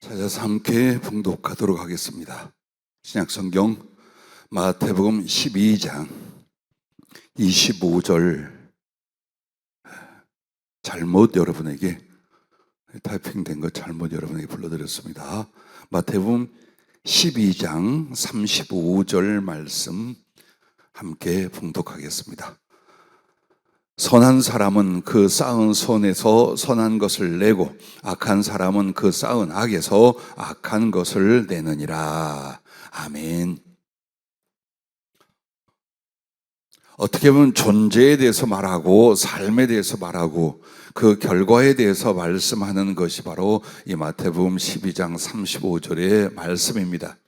찾아서 함께 봉독하도록 하겠습니다. 신약성경 마태복음 12장 25절 잘못 여러분에게 타이핑된 것 잘못 여러분에게 불러드렸습니다. 마태복음 12장 35절 말씀 함께 봉독하겠습니다. 선한 사람은 그 쌓은 선에서 선한 것을 내고 악한 사람은 그 쌓은 악에서 악한 것을 내느니라. 아멘. 어떻게 보면 존재에 대해서 말하고 삶에 대해서 말하고 그 결과에 대해서 말씀하는 것이 바로 이 마태복음 12장 35절의 말씀입니다.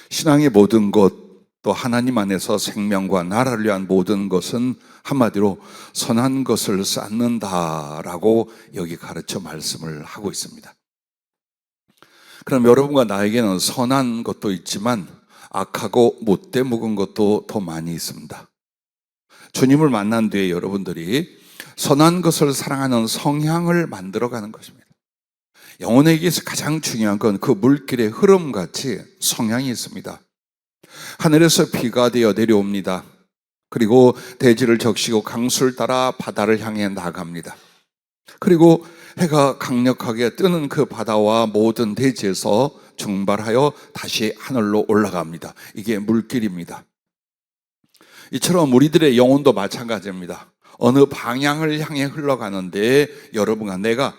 신앙의 모든 것, 또 하나님 안에서 생명과 나라를 위한 모든 것은 한마디로 선한 것을 쌓는다라고 여기 가르쳐 말씀을 하고 있습니다. 그럼 여러분과 나에게는 선한 것도 있지만 악하고 못돼 먹은 것도 더 많이 있습니다. 주님을 만난 뒤에 여러분들이 선한 것을 사랑하는 성향을 만들어가는 것입니다. 영혼에게서 가장 중요한 건 그 물길의 흐름같이 성향이 있습니다. 하늘에서 비가 되어 내려옵니다. 그리고 대지를 적시고 강수를 따라 바다를 향해 나갑니다. 그리고 해가 강력하게 뜨는 그 바다와 모든 대지에서 증발하여 다시 하늘로 올라갑니다. 이게 물길입니다. 이처럼 우리들의 영혼도 마찬가지입니다. 어느 방향을 향해 흘러가는데 여러분과 내가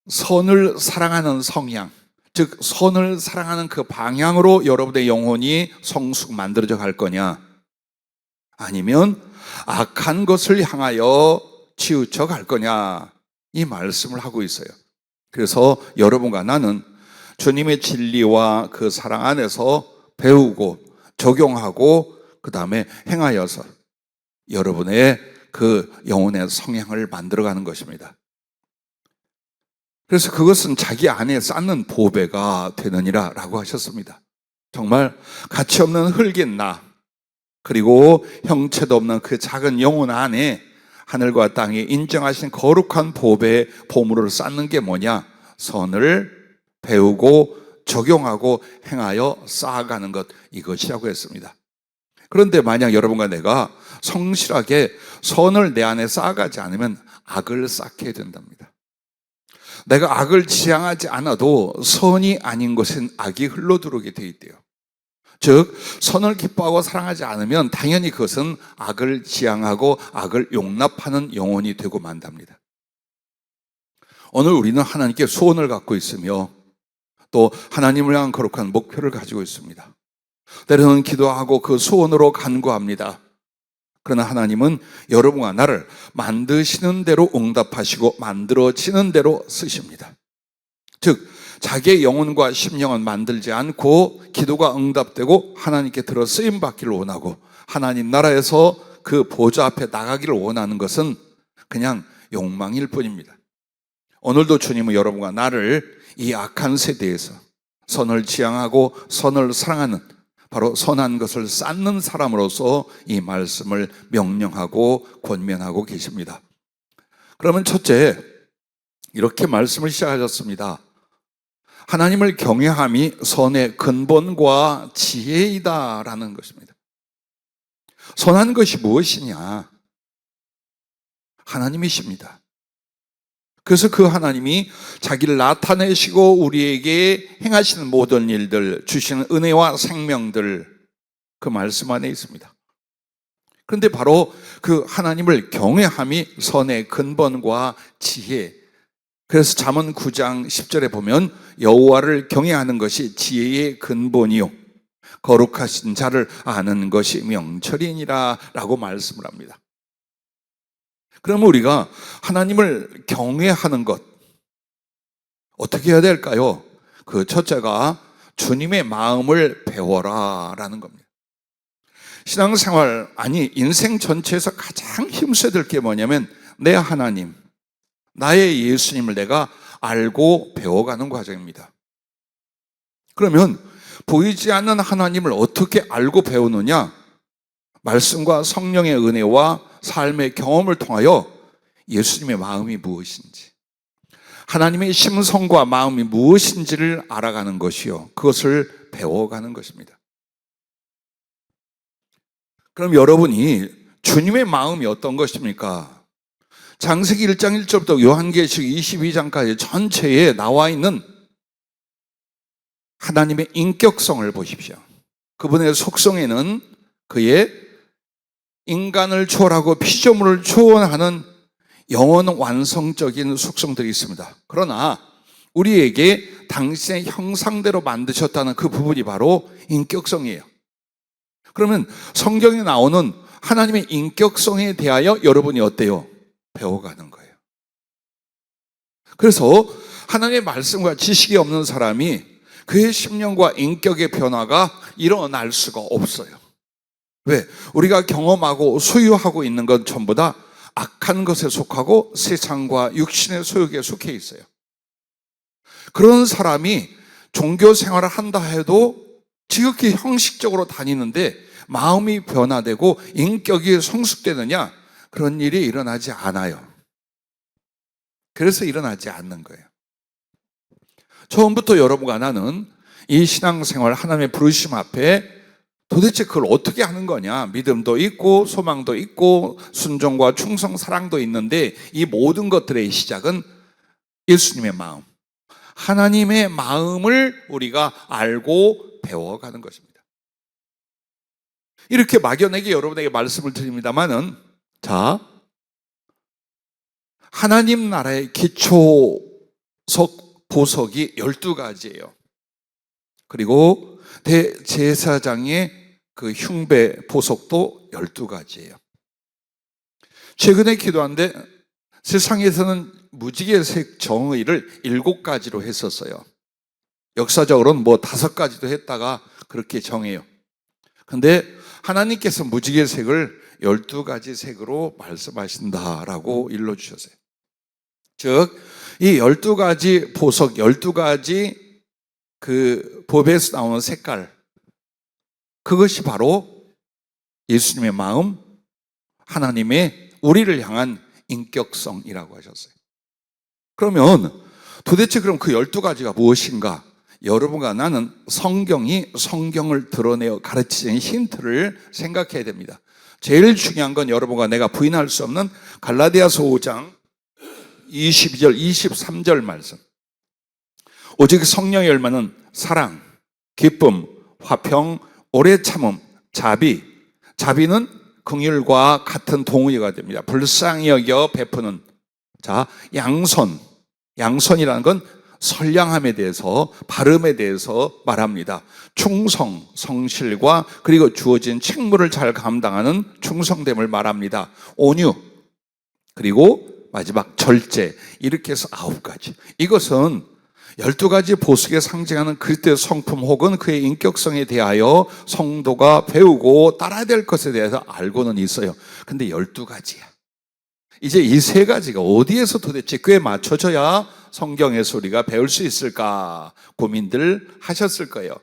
선을 사랑하는 성향, 즉 선을 사랑하는 그 방향으로 여러분의 영혼이 성숙 만들어져 갈 거냐, 아니면 악한 것을 향하여 치우쳐 갈 거냐, 이 말씀을 하고 있어요. 그래서 여러분과 나는 주님의 진리와 그 사랑 안에서 배우고 적용하고 그 다음에 행하여서 여러분의 그 영혼의 성향을 만들어가는 것입니다. 그래서 그것은 자기 안에 쌓는 보배가 되느니라 라고 하셨습니다. 정말 가치 없는 흙인 나, 그리고 형체도 없는 그 작은 영혼 안에 하늘과 땅이 인정하신 거룩한 보배의 보물을 쌓는 게 뭐냐? 선을 배우고 적용하고 행하여 쌓아가는 것, 이것이라고 했습니다. 그런데 만약 여러분과 내가 성실하게 선을 내 안에 쌓아가지 않으면 악을 쌓게 된답니다. 내가 악을 지향하지 않아도 선이 아닌 것은 악이 흘러들어오게 돼 있대요. 즉 선을 기뻐하고 사랑하지 않으면 당연히 그것은 악을 지향하고 악을 용납하는 영혼이 되고 만답니다. 오늘 우리는 하나님께 소원을 갖고 있으며 또 하나님을 향한 거룩한 목표를 가지고 있습니다. 때로는 기도하고 그 소원으로 간구합니다. 그러나 하나님은 여러분과 나를 만드시는 대로 응답하시고 만들어지는 대로 쓰십니다. 즉 자기의 영혼과 심령은 만들지 않고 기도가 응답되고 하나님께 들어 쓰임 받기를 원하고 하나님 나라에서 그 보좌 앞에 나가기를 원하는 것은 그냥 욕망일 뿐입니다. 오늘도 주님은 여러분과 나를 이 악한 세대에서 선을 지향하고 선을 사랑하는 바로 선한 것을 쌓는 사람으로서 이 말씀을 명령하고 권면하고 계십니다. 그러면 첫째, 이렇게 말씀을 시작하셨습니다. 하나님을 경외함이 선의 근본과 지혜이다라는 것입니다. 선한 것이 무엇이냐? 하나님이십니다. 그래서 그 하나님이 자기를 나타내시고 우리에게 행하시는 모든 일들, 주시는 은혜와 생명들, 그 말씀 안에 있습니다. 그런데 바로 그 하나님을 경외함이 선의 근본과 지혜. 그래서 잠언 9장 10절에 보면 여호와를 경외하는 것이 지혜의 근본이요 거룩하신 자를 아는 것이 명철이니라 라고 말씀을 합니다. 그러면 우리가 하나님을 경외하는 것 어떻게 해야 될까요? 그 첫째가 주님의 마음을 배워라 라는 겁니다. 신앙생활, 아니 인생 전체에서 가장 힘써야 될 게 뭐냐면 내 하나님, 나의 예수님을 내가 알고 배워가는 과정입니다. 그러면 보이지 않는 하나님을 어떻게 알고 배우느냐? 말씀과 성령의 은혜와 삶의 경험을 통하여 예수님의 마음이 무엇인지, 하나님의 심성과 마음이 무엇인지를 알아가는 것이요, 그것을 배워가는 것입니다. 그럼 여러분이 주님의 마음이 어떤 것입니까? 창세기 1장 1절부터 요한계시록 22장까지 전체에 나와 있는 하나님의 인격성을 보십시오. 그분의 속성에는 그의 인간을 초월하고 피조물을 초월하는 영원 완성적인 속성들이 있습니다. 그러나 우리에게 당신의 형상대로 만드셨다는 그 부분이 바로 인격성이에요. 그러면 성경에 나오는 하나님의 인격성에 대하여 여러분이 어때요? 배워가는 거예요. 그래서 하나님의 말씀과 지식이 없는 사람이 그의 심령과 인격의 변화가 일어날 수가 없어요. 왜? 우리가 경험하고 소유하고 있는 건 전부 다 악한 것에 속하고 세상과 육신의 소욕에 속해 있어요. 그런 사람이 종교 생활을 한다 해도 지극히 형식적으로 다니는데 마음이 변화되고 인격이 성숙되느냐? 그런 일이 일어나지 않아요. 그래서 일어나지 않는 거예요. 처음부터 여러분과 나는 이 신앙생활, 하나님의 부르심 앞에 도대체 그걸 어떻게 하는 거냐? 믿음도 있고 소망도 있고 순종과 충성, 사랑도 있는데 이 모든 것들의 시작은 예수님의 마음, 하나님의 마음을 우리가 알고 배워가는 것입니다. 이렇게 막연하게 여러분에게 말씀을 드립니다마는, 자, 하나님 나라의 기초석 보석이 12가지예요. 그리고 대제사장의 그 흉배 보석도 12가지예요. 최근에 기도한데 세상에서는 무지개색 정의를 7가지로 했었어요. 역사적으로는 5가지도 했다가 그렇게 정해요. 근데 하나님께서 무지개색을 12가지 색으로 말씀하신다라고 일러주셨어요. 즉, 이 12가지 보석, 12가지 그 법에서 나오는 색깔, 그것이 바로 예수님의 마음, 하나님의 우리를 향한 인격성이라고 하셨어요. 그러면 도대체 그럼 그 12가지가 무엇인가? 여러분과 나는 성경이 성경을 드러내어 가르치는 힌트를 생각해야 됩니다. 제일 중요한 건 여러분과 내가 부인할 수 없는 갈라디아서 5장 22절, 23절 말씀. 오직 성령의 열매는 사랑, 기쁨, 화평, 오래 참음, 자비. 자비는 긍휼과 같은 동의어가 됩니다. 불쌍히 여겨 베푸는. 자, 양선. 양선이라는 건 선량함에 대해서, 바름에 대해서 말합니다. 충성, 성실과 그리고 주어진 책무를 잘 감당하는 충성됨을 말합니다. 온유, 그리고 마지막 절제. 이렇게 해서 9가지. 이것은 12가지 보석에 상징하는 그리스도의 성품 혹은 그의 인격성에 대하여 성도가 배우고 따라야 될 것에 대해서 알고는 있어요. 근데 12가지야. 이제 이 3가지가 어디에서 도대체 꽤 맞춰져야 성경에서 우리가 배울 수 있을까 고민들 하셨을 거예요.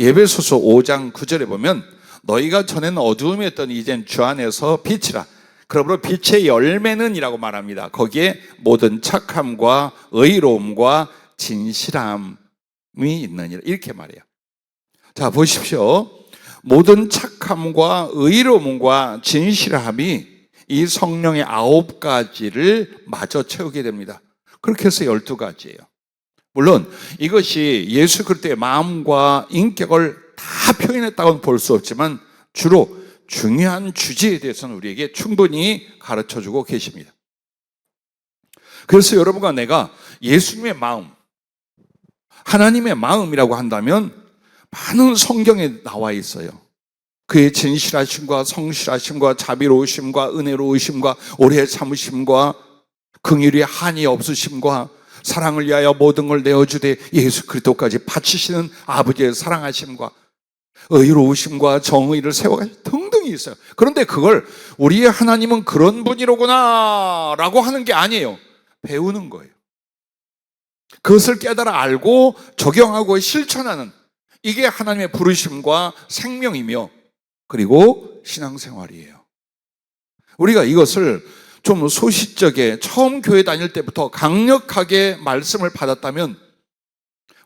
에베소서 5장 9절에 보면 너희가 전에는 어두움이었더니 이젠 주 안에서 빛이라. 그러므로 빛의 열매는 이라고 말합니다. 거기에 모든 착함과 의로움과 진실함이 있느니라. 이렇게 말해요. 자, 보십시오. 모든 착함과 의로움과 진실함이 이 성령의 9가지를 마저 채우게 됩니다. 그렇게 해서 12가지예요. 물론 이것이 예수 그리스도의 마음과 인격을 다 표현했다고는 볼 수 없지만 주로 중요한 주제에 대해서는 우리에게 충분히 가르쳐주고 계십니다. 그래서 여러분과 내가 예수님의 마음, 하나님의 마음이라고 한다면 많은 성경에 나와 있어요. 그의 진실하심과 성실하심과 자비로우심과 은혜로우심과 오래 참으심과 긍휼이 한이 없으심과 사랑을 위하여 모든 걸 내어주되 예수 그리스도까지 바치시는 아버지의 사랑하심과 의로우심과 정의를 세워가지고 등등이 있어요. 그런데 그걸 우리의 하나님은 그런 분이로구나 라고 하는 게 아니에요. 배우는 거예요. 그것을 깨달아 알고 적용하고 실천하는, 이게 하나님의 부르심과 생명이며 그리고 신앙생활이에요. 우리가 이것을 좀 소시적에 처음 교회 다닐 때부터 강력하게 말씀을 받았다면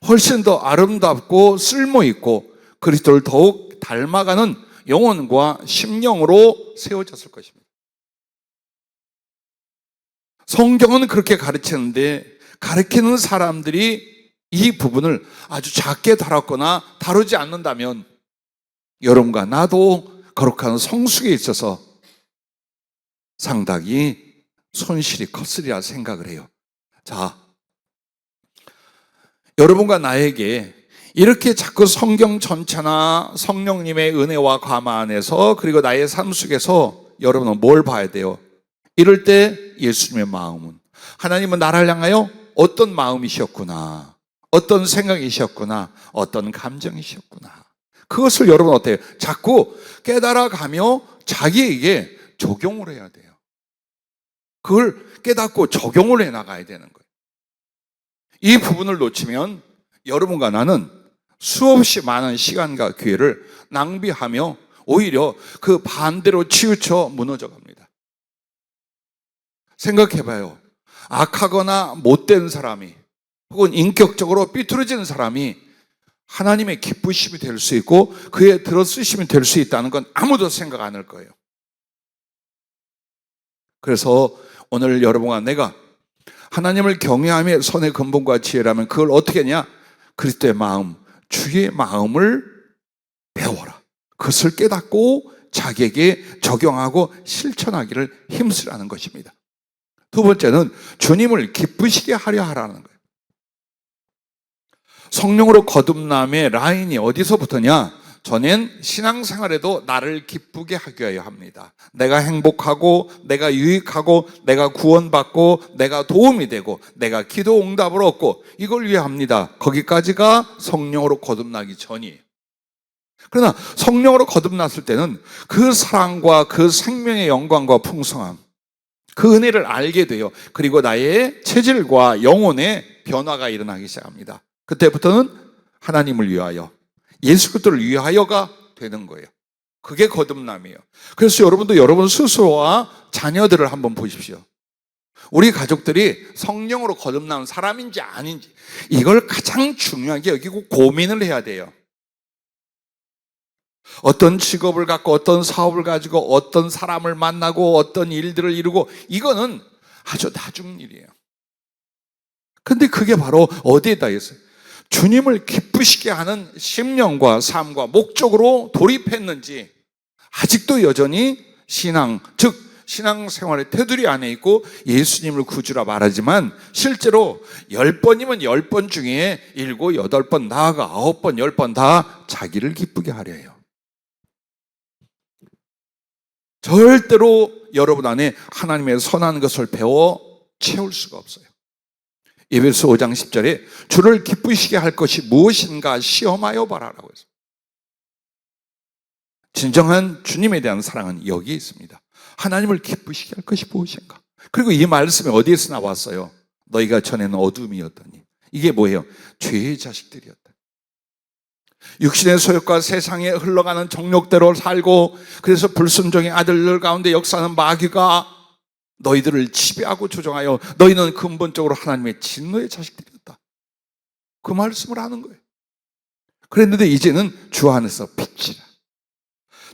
훨씬 더 아름답고 쓸모있고 그리스도를 더욱 닮아가는 영혼과 심령으로 세워졌을 것입니다. 성경은 그렇게 가르치는데 가르치는 사람들이 이 부분을 아주 작게 다뤘거나 다루지 않는다면 여러분과 나도 거룩한 성숙에 있어서 상당히 손실이 컸으리라 생각을 해요. 자, 여러분과 나에게 이렇게 자꾸 성경 전체나 성령님의 은혜와 감화 안에서 그리고 나의 삶 속에서 여러분은 뭘 봐야 돼요? 이럴 때 예수님의 마음은, 하나님은 나를 향하여 어떤 마음이셨구나, 어떤 생각이셨구나, 어떤 감정이셨구나, 그것을 여러분 어때요? 자꾸 깨달아가며 자기에게 적용을 해야 돼요. 그걸 깨닫고 적용을 해나가야 되는 거예요. 이 부분을 놓치면 여러분과 나는 수없이 많은 시간과 기회를 낭비하며 오히려 그 반대로 치우쳐 무너져 갑니다. 생각해봐요. 악하거나 못된 사람이 혹은 인격적으로 삐뚤어진 사람이 하나님의 기쁘심이 될 수 있고 그의 들어쓰심이 될 수 있다는 건 아무도 생각 안 할 거예요. 그래서 오늘 여러분과 내가 하나님을 경외함의 선의 근본과 지혜라면 그걸 어떻게 하냐? 그리스도의 마음, 주의 마음을 배워라. 그것을 깨닫고 자기에게 적용하고 실천하기를 힘쓰라는 것입니다. 두 번째는 주님을 기쁘시게 하려 하라는 거예요. 성령으로 거듭남의 라인이 어디서부터냐? 저는 신앙생활에도 나를 기쁘게 하기 위하여 합니다. 내가 행복하고 내가 유익하고 내가 구원받고 내가 도움이 되고 내가 기도 응답을 얻고 이걸 위해 합니다. 거기까지가 성령으로 거듭나기 전이에요. 그러나 성령으로 거듭났을 때는 그 사랑과 그 생명의 영광과 풍성함, 그 은혜를 알게 돼요. 그리고 나의 체질과 영혼의 변화가 일어나기 시작합니다. 그때부터는 하나님을 위하여, 예수 그리스도를 위하여가 되는 거예요. 그게 거듭남이에요. 그래서 여러분도 여러분 스스로와 자녀들을 한번 보십시오. 우리 가족들이 성령으로 거듭난 사람인지 아닌지 이걸 가장 중요하게 여기고 고민을 해야 돼요. 어떤 직업을 갖고 어떤 사업을 가지고 어떤 사람을 만나고 어떤 일들을 이루고 이거는 아주 나중 일이에요. 근데 그게 바로 어디에다 있어요? 주님을 기쁘시게 하는 심령과 삶과 목적으로 돌입했는지 아직도 여전히 신앙, 즉 신앙생활의 테두리 안에 있고 예수님을 구주라 말하지만 실제로 10번이면 10번 중에 7, 8번 나아가 9번, 10번 다 자기를 기쁘게 하려 해요. 절대로 여러분 안에 하나님의 선한 것을 배워 채울 수가 없어요. 에베소 5장 10절에 주를 기쁘시게 할 것이 무엇인가 시험하여 봐라라고 했어요. 진정한 주님에 대한 사랑은 여기에 있습니다. 하나님을 기쁘시게 할 것이 무엇인가. 그리고 이 말씀이 어디에서 나왔어요? 너희가 전에는 어둠이었더니. 이게 뭐예요? 죄의 자식들이었다. 육신의 소욕과 세상에 흘러가는 정욕대로 살고 그래서 불순종의 아들들 가운데 역사하는 마귀가 너희들을 지배하고 조종하여 너희는 근본적으로 하나님의 진노의 자식들이었다. 그 말씀을 하는 거예요. 그랬는데 이제는 주 안에서 빛이라.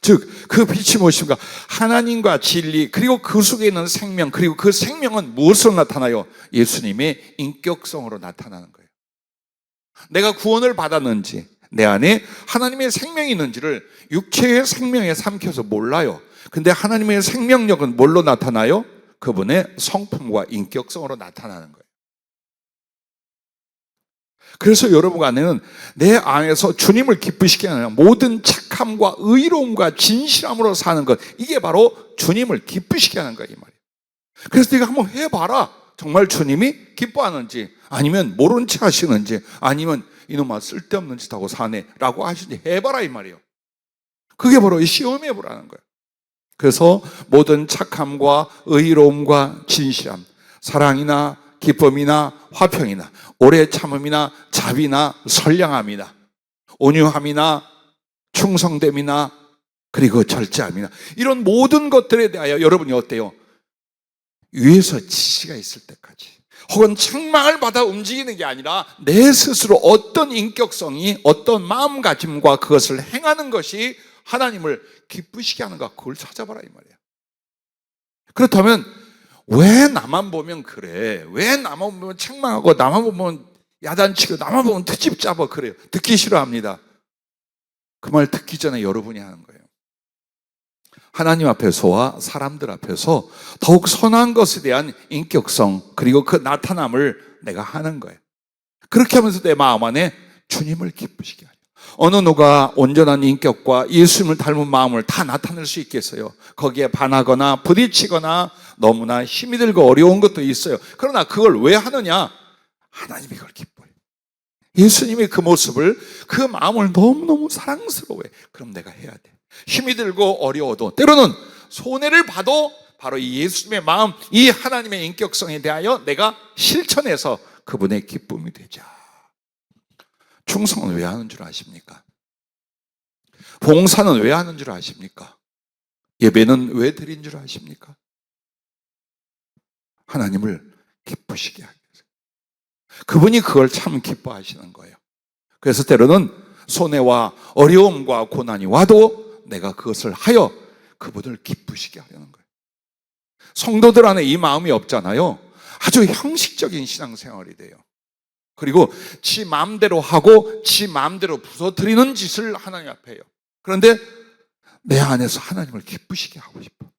즉 그 빛이 무엇인가? 하나님과 진리 그리고 그 속에 있는 생명 그리고 그 생명은 무엇으로 나타나요? 예수님의 인격성으로 나타나는 거예요. 내가 구원을 받았는지 내 안에 하나님의 생명이 있는지를 육체의 생명에 삼켜서 몰라요. 근데 하나님의 생명력은 뭘로 나타나요? 그분의 성품과 인격성으로 나타나는 거예요. 그래서 여러분 안에는 내 안에서 주님을 기쁘시게 하는 모든 착함과 의로움과 진실함으로 사는 것, 이게 바로 주님을 기쁘시게 하는 거예요, 이 말이에요. 그래서 네가 한번 해봐라. 정말 주님이 기뻐하는지 아니면 모른 체 하시는지 아니면 이놈아 쓸데없는 짓 하고 사네 라고 하시는지 해봐라 이 말이에요. 그게 바로 시험해보라는 거예요. 그래서 모든 착함과 의로움과 진실함, 사랑이나 기쁨이나 화평이나 오래 참음이나 자비나 선량함이나 온유함이나 충성됨이나 그리고 절제함이나 이런 모든 것들에 대하여 여러분이 어때요? 위에서 지시가 있을 때까지, 혹은 책망을 받아 움직이는 게 아니라 내 스스로 어떤 인격성이, 어떤 마음가짐과 그것을 행하는 것이 하나님을 기쁘시게 하는가, 그걸 찾아봐라 이 말이에요. 그렇다면 왜 나만 보면 그래? 왜 나만 보면 책망하고, 나만 보면 야단치고, 나만 보면 트집 잡아 그래요? 듣기 싫어합니다. 그 말 듣기 전에 여러분이 하는 거예요. 하나님 앞에서와 사람들 앞에서 더욱 선한 것에 대한 인격성, 그리고 그 나타남을 내가 하는 거예요. 그렇게 하면서 내 마음 안에 주님을 기쁘시게 하죠. 어느 누가 온전한 인격과 예수님을 닮은 마음을 다 나타낼 수 있겠어요? 거기에 반하거나 부딪히거나 너무나 힘이 들고 어려운 것도 있어요. 그러나 그걸 왜 하느냐? 하나님이 그걸 기뻐해요. 예수님이 그 모습을, 그 마음을 너무너무 사랑스러워해. 그럼 내가 해야 돼. 힘이 들고 어려워도, 때로는 손해를 봐도 바로 이 예수님의 마음, 이 하나님의 인격성에 대하여 내가 실천해서 그분의 기쁨이 되자. 충성은 왜 하는 줄 아십니까? 봉사는 왜 하는 줄 아십니까? 예배는 왜 드린 줄 아십니까? 하나님을 기쁘시게 하기 위해서. 그분이 그걸 참 기뻐하시는 거예요. 그래서 때로는 손해와 어려움과 고난이 와도 내가 그것을 하여 그분을 기쁘시게 하려는 거예요. 성도들 안에 이 마음이 없잖아요. 아주 형식적인 신앙생활이 돼요. 그리고 지 마음대로 하고 지 마음대로 부서뜨리는 짓을 하나님 앞에 해요. 그런데 내 안에서 하나님을 기쁘시게 하고 싶어.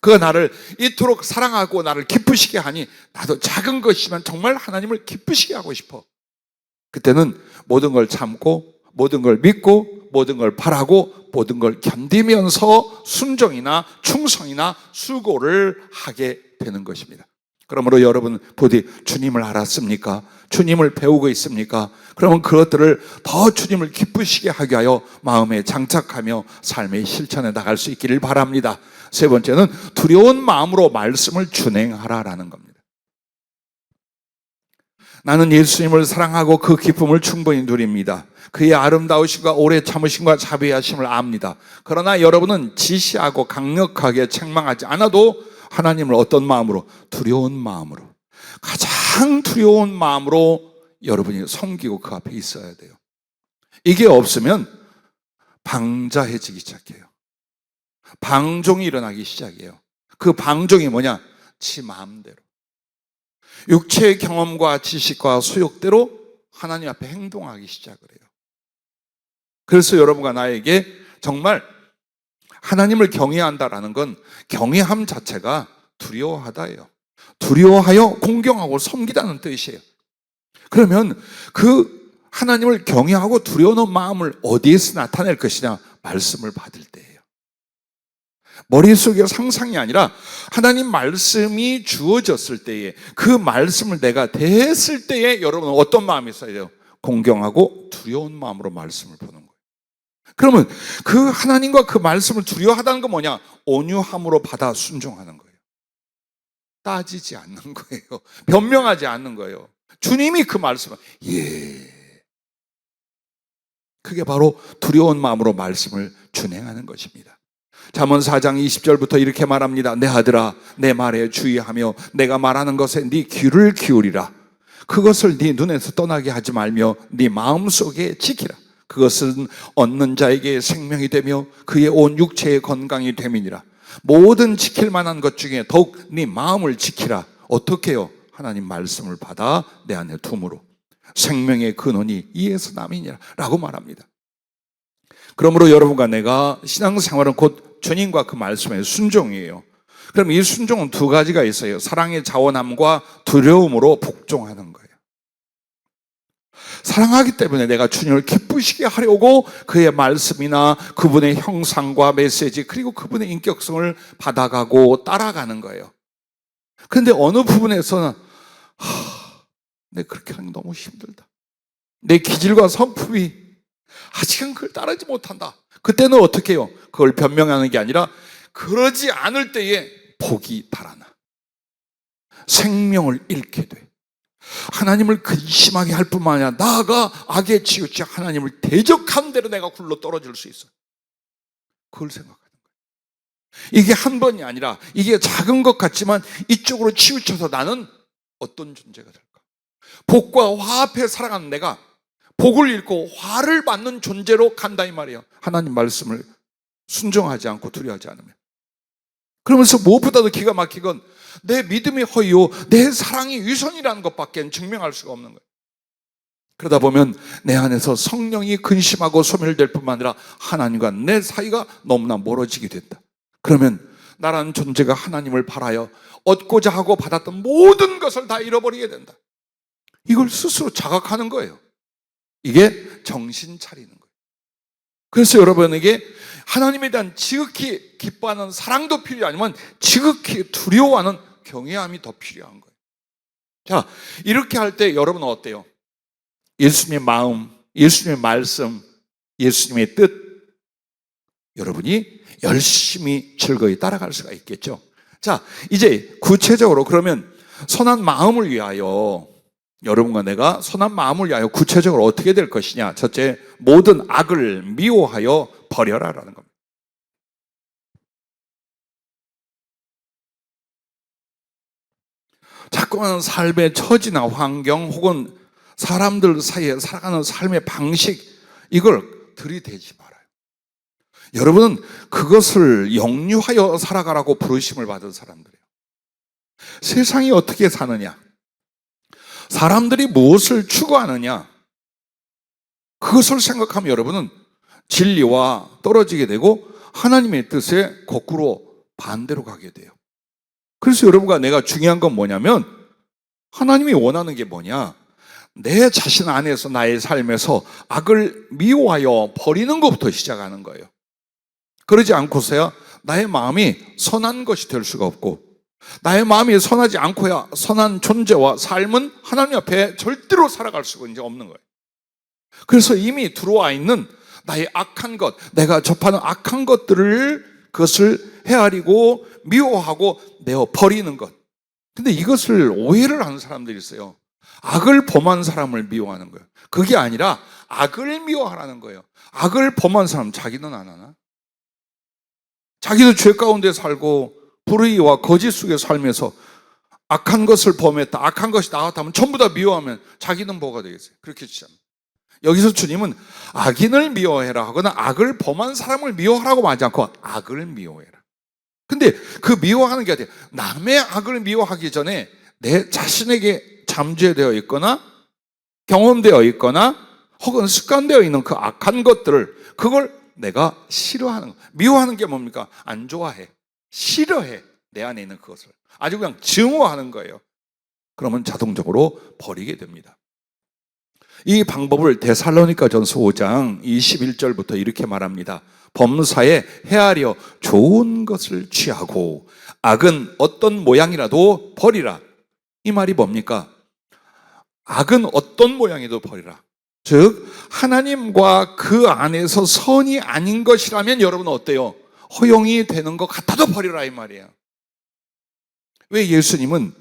그가 나를 이토록 사랑하고 나를 기쁘시게 하니 나도 작은 것이지만 정말 하나님을 기쁘시게 하고 싶어. 그때는 모든 걸 참고, 모든 걸 믿고, 모든 걸 바라고, 모든 걸 견디면서 순종이나 충성이나 수고를 하게 되는 것입니다. 그러므로 여러분 부디 주님을 알았습니까? 주님을 배우고 있습니까? 그러면 그것들을 더 주님을 기쁘시게 하게 하여 마음에 장착하며 삶의 실천에 나갈 수 있기를 바랍니다. 세 번째는 두려운 마음으로 말씀을 준행하라라는 겁니다. 나는 예수님을 사랑하고 그 기쁨을 충분히 누립니다. 그의 아름다우심과 오래 참으심과 자비하심을 압니다. 그러나 여러분은 지시하고 강력하게 책망하지 않아도 하나님을 어떤 마음으로? 두려운 마음으로, 가장 두려운 마음으로 여러분이 섬기고 그 앞에 있어야 돼요. 이게 없으면 방자해지기 시작해요. 방종이 일어나기 시작해요. 그 방종이 뭐냐? 지 마음대로, 육체의 경험과 지식과 수욕대로 하나님 앞에 행동하기 시작을 해요. 그래서 여러분과 나에게 정말 하나님을 경외한다라는 건, 경외함 자체가 두려워하다예요. 두려워하여 공경하고 섬기다는 뜻이에요. 그러면 그 하나님을 경외하고 두려워하는 마음을 어디에서 나타낼 것이냐? 말씀을 받을 때예요. 머릿속에 상상이 아니라 하나님 말씀이 주어졌을 때에, 그 말씀을 내가 대했을 때에 여러분은 어떤 마음이 있어야 돼요? 공경하고 두려운 마음으로 말씀을 보는 거예요. 그러면 그 하나님과 그 말씀을 두려워하다는 건 뭐냐? 온유함으로 받아 순종하는 거예요. 따지지 않는 거예요. 변명하지 않는 거예요. 주님이 그 말씀을, 그게 바로 두려운 마음으로 말씀을 준행하는 것입니다. 잠언 4장 20절부터 이렇게 말합니다. 내 아들아, 내 말에 주의하며 내가 말하는 것에 네 귀를 기울이라. 그것을 네 눈에서 떠나게 하지 말며 네 마음속에 지키라. 그것은 얻는 자에게 생명이 되며 그의 온 육체의 건강이 됨이니라. 모든 지킬 만한 것 중에 더욱 네 마음을 지키라. 어떻게 해요? 하나님 말씀을 받아 내 안에 둠으로 생명의 근원이 이에서 남이니라 라고 말합니다. 그러므로 여러분과 내가 신앙생활은 곧 주님과 그 말씀의 순종이에요. 그럼 이 순종은 두 가지가 있어요. 사랑의 자원함과 두려움으로 복종하는 거예요. 사랑하기 때문에 내가 주님을 기쁘시게 하려고 그의 말씀이나 그분의 형상과 메시지, 그리고 그분의 인격성을 받아가고 따라가는 거예요. 그런데 어느 부분에서는 내가 그렇게 하는 게 너무 힘들다. 내 기질과 성품이 아직은 그걸 따르지 못한다. 그때는 어떻게 해요? 그걸 변명하는 게 아니라 그러지 않을 때에 복이 달아나. 생명을 잃게 돼. 하나님을 근심하게 할 뿐만 아니라 나아가 악에 치우쳐 하나님을 대적한 대로 내가 굴러 떨어질 수 있어. 그걸 생각하는 거예요. 이게 한 번이 아니라 이게 작은 것 같지만 이쪽으로 치우쳐서 나는 어떤 존재가 될까? 복과 화 앞에 살아가는 내가 복을 잃고 화를 받는 존재로 간다 이 말이에요. 하나님 말씀을 순종하지 않고 두려워하지 않으면. 그러면서 무엇보다도 기가 막힌 건 내 믿음이 허이요 내 사랑이 위선이라는 것밖에 증명할 수가 없는 거예요. 그러다 보면 내 안에서 성령이 근심하고 소멸될 뿐만 아니라 하나님과 내 사이가 너무나 멀어지게 된다. 그러면 나라는 존재가 하나님을 바라여 얻고자 하고 받았던 모든 것을 다 잃어버리게 된다. 이걸 스스로 자각하는 거예요. 이게 정신 차리는 거예요. 그래서 여러분에게 하나님에 대한 지극히 기뻐하는 사랑도 필요하지만 지극히 두려워하는 경외함이 더 필요한 거예요. 자, 이렇게 할 때 여러분은 어때요? 예수님의 마음, 예수님의 말씀, 예수님의 뜻, 여러분이 열심히 즐거이 따라갈 수가 있겠죠. 자, 이제 구체적으로 그러면 선한 마음을 위하여 여러분과 내가 선한 마음을 위하여 구체적으로 어떻게 될 것이냐? 첫째, 모든 악을 미워하여 버려라라는 겁니다. 자꾸만 삶의 처지나 환경 혹은 사람들 사이에 살아가는 삶의 방식 이걸 들이대지 말아요. 여러분은 그것을 영유하여 살아가라고 부르심을 받은 사람들이에요. 세상이 어떻게 사느냐? 사람들이 무엇을 추구하느냐? 그것을 생각하면 여러분은 진리와 떨어지게 되고 하나님의 뜻에 거꾸로 반대로 가게 돼요. 그래서 여러분과 내가 중요한 건 뭐냐면 하나님이 원하는 게 뭐냐? 내 자신 안에서 나의 삶에서 악을 미워하여 버리는 것부터 시작하는 거예요. 그러지 않고서야 나의 마음이 선한 것이 될 수가 없고 나의 마음이 선하지 않고야 선한 존재와 삶은 하나님 앞에 절대로 살아갈 수가 이제 없는 거예요. 그래서 이미 들어와 있는 나의 악한 것, 내가 접하는 악한 것들을 그것을 헤아리고 미워하고 내어 버리는 것. 근데 이것을 오해를 하는 사람들이 있어요. 악을 범한 사람을 미워하는 거예요. 그게 아니라 악을 미워하라는 거예요. 악을 범한 사람 자기는 안 하나? 자기도 죄 가운데 살고 불의와 거짓 속에 살면서 악한 것을 범했다, 악한 것이 나왔다면 전부 다 미워하면 자기는 뭐가 되겠어요? 그렇게 주잖아요. 여기서 주님은 악인을 미워해라 하거나 악을 범한 사람을 미워하라고 하지 않고 악을 미워해라. 근데 그 미워하는 게 어때요? 남의 악을 미워하기 전에 내 자신에게 잠재되어 있거나 경험되어 있거나 혹은 습관되어 있는 그 악한 것들을 그걸 내가 싫어하는 거. 미워하는 게 뭡니까? 안 좋아해, 싫어해. 내 안에 있는 그것을 아주 그냥 증오하는 거예요. 그러면 자동적으로 버리게 됩니다. 이 방법을 데살로니가전서 5장 21절부터 이렇게 말합니다. 범사에 헤아려 좋은 것을 취하고 악은 어떤 모양이라도 버리라. 이 말이 뭡니까? 악은 어떤 모양이라도 버리라. 즉 하나님과 그 안에서 선이 아닌 것이라면 여러분은 어때요? 허용이 되는 것 같아도 버리라 이 말이에요. 왜 예수님은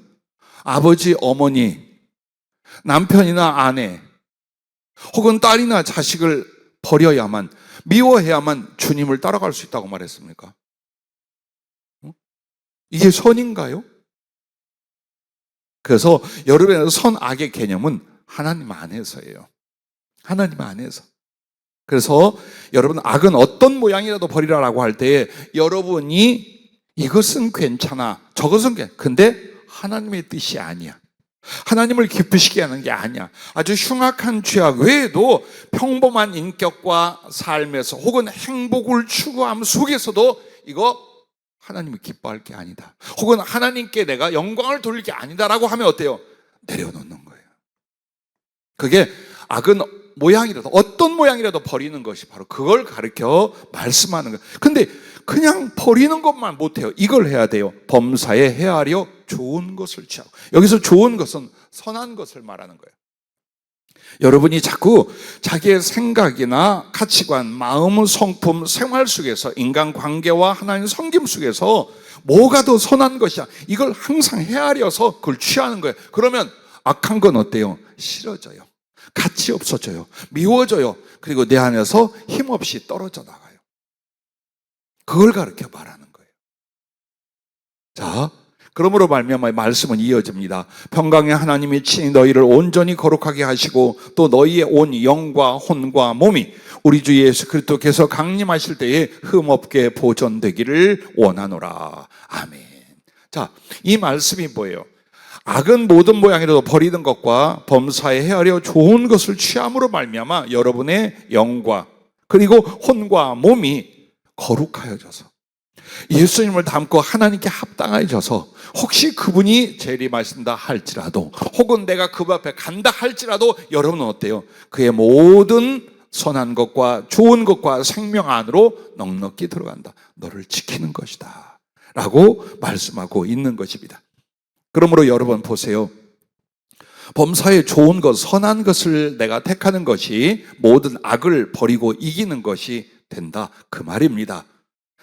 아버지, 어머니, 남편이나 아내 혹은 딸이나 자식을 버려야만, 미워해야만 주님을 따라갈 수 있다고 말했습니까? 이게 선인가요? 그래서 여러분의 선악의 개념은 하나님 안에서예요. 하나님 안에서. 그래서 여러분 악은 어떤 모양이라도 버리라라고 할 때에 여러분이 이것은 괜찮아, 저것은 괜찮아. 근데 하나님의 뜻이 아니야. 하나님을 기쁘시게 하는 게 아니야. 아주 흉악한 죄악 외에도 평범한 인격과 삶에서 혹은 행복을 추구함 속에서도 이거 하나님을 기뻐할 게 아니다. 혹은 하나님께 내가 영광을 돌릴 게 아니다라고 하면 어때요? 내려놓는 거예요. 그게 악은 모양이라도 어떤 모양이라도 버리는 것이 바로 그걸 가르쳐 말씀하는 거예요. 근데 그냥 버리는 것만 못해요. 이걸 해야 돼요. 범사에 헤아려 좋은 것을 취하고. 여기서 좋은 것은 선한 것을 말하는 거예요. 여러분이 자꾸 자기의 생각이나 가치관, 마음, 성품, 생활 속에서 인간관계와 하나님 섬김 속에서 뭐가 더 선한 것이야, 이걸 항상 헤아려서 그걸 취하는 거예요. 그러면 악한 건 어때요? 싫어져요. 가치 없어져요. 미워져요. 그리고 내 안에서 힘없이 떨어져 나가요. 그걸 가르쳐 말하는 거예요. 자, 그러므로 말미암아 말씀은 이어집니다. 평강의 하나님이 친히 너희를 온전히 거룩하게 하시고 또 너희의 온 영과 혼과 몸이 우리 주 예수 그리스도께서 강림하실 때에 흠없게 보존되기를 원하노라. 아멘. 자, 이 말씀이 뭐예요? 악은 모든 모양이라도 버리는 것과 범사에 헤아려 좋은 것을 취함으로 말미암아 여러분의 영과 그리고 혼과 몸이 거룩하여져서 예수님을 닮고 하나님께 합당해져서 혹시 그분이 재림하신다 할지라도 혹은 내가 그 앞에 간다 할지라도 여러분은 어때요? 그의 모든 선한 것과 좋은 것과 생명 안으로 넉넉히 들어간다. 너를 지키는 것이다 라고 말씀하고 있는 것입니다. 그러므로 여러분 보세요. 범사에 좋은 것, 선한 것을 내가 택하는 것이 모든 악을 버리고 이기는 것이 된다 그 말입니다.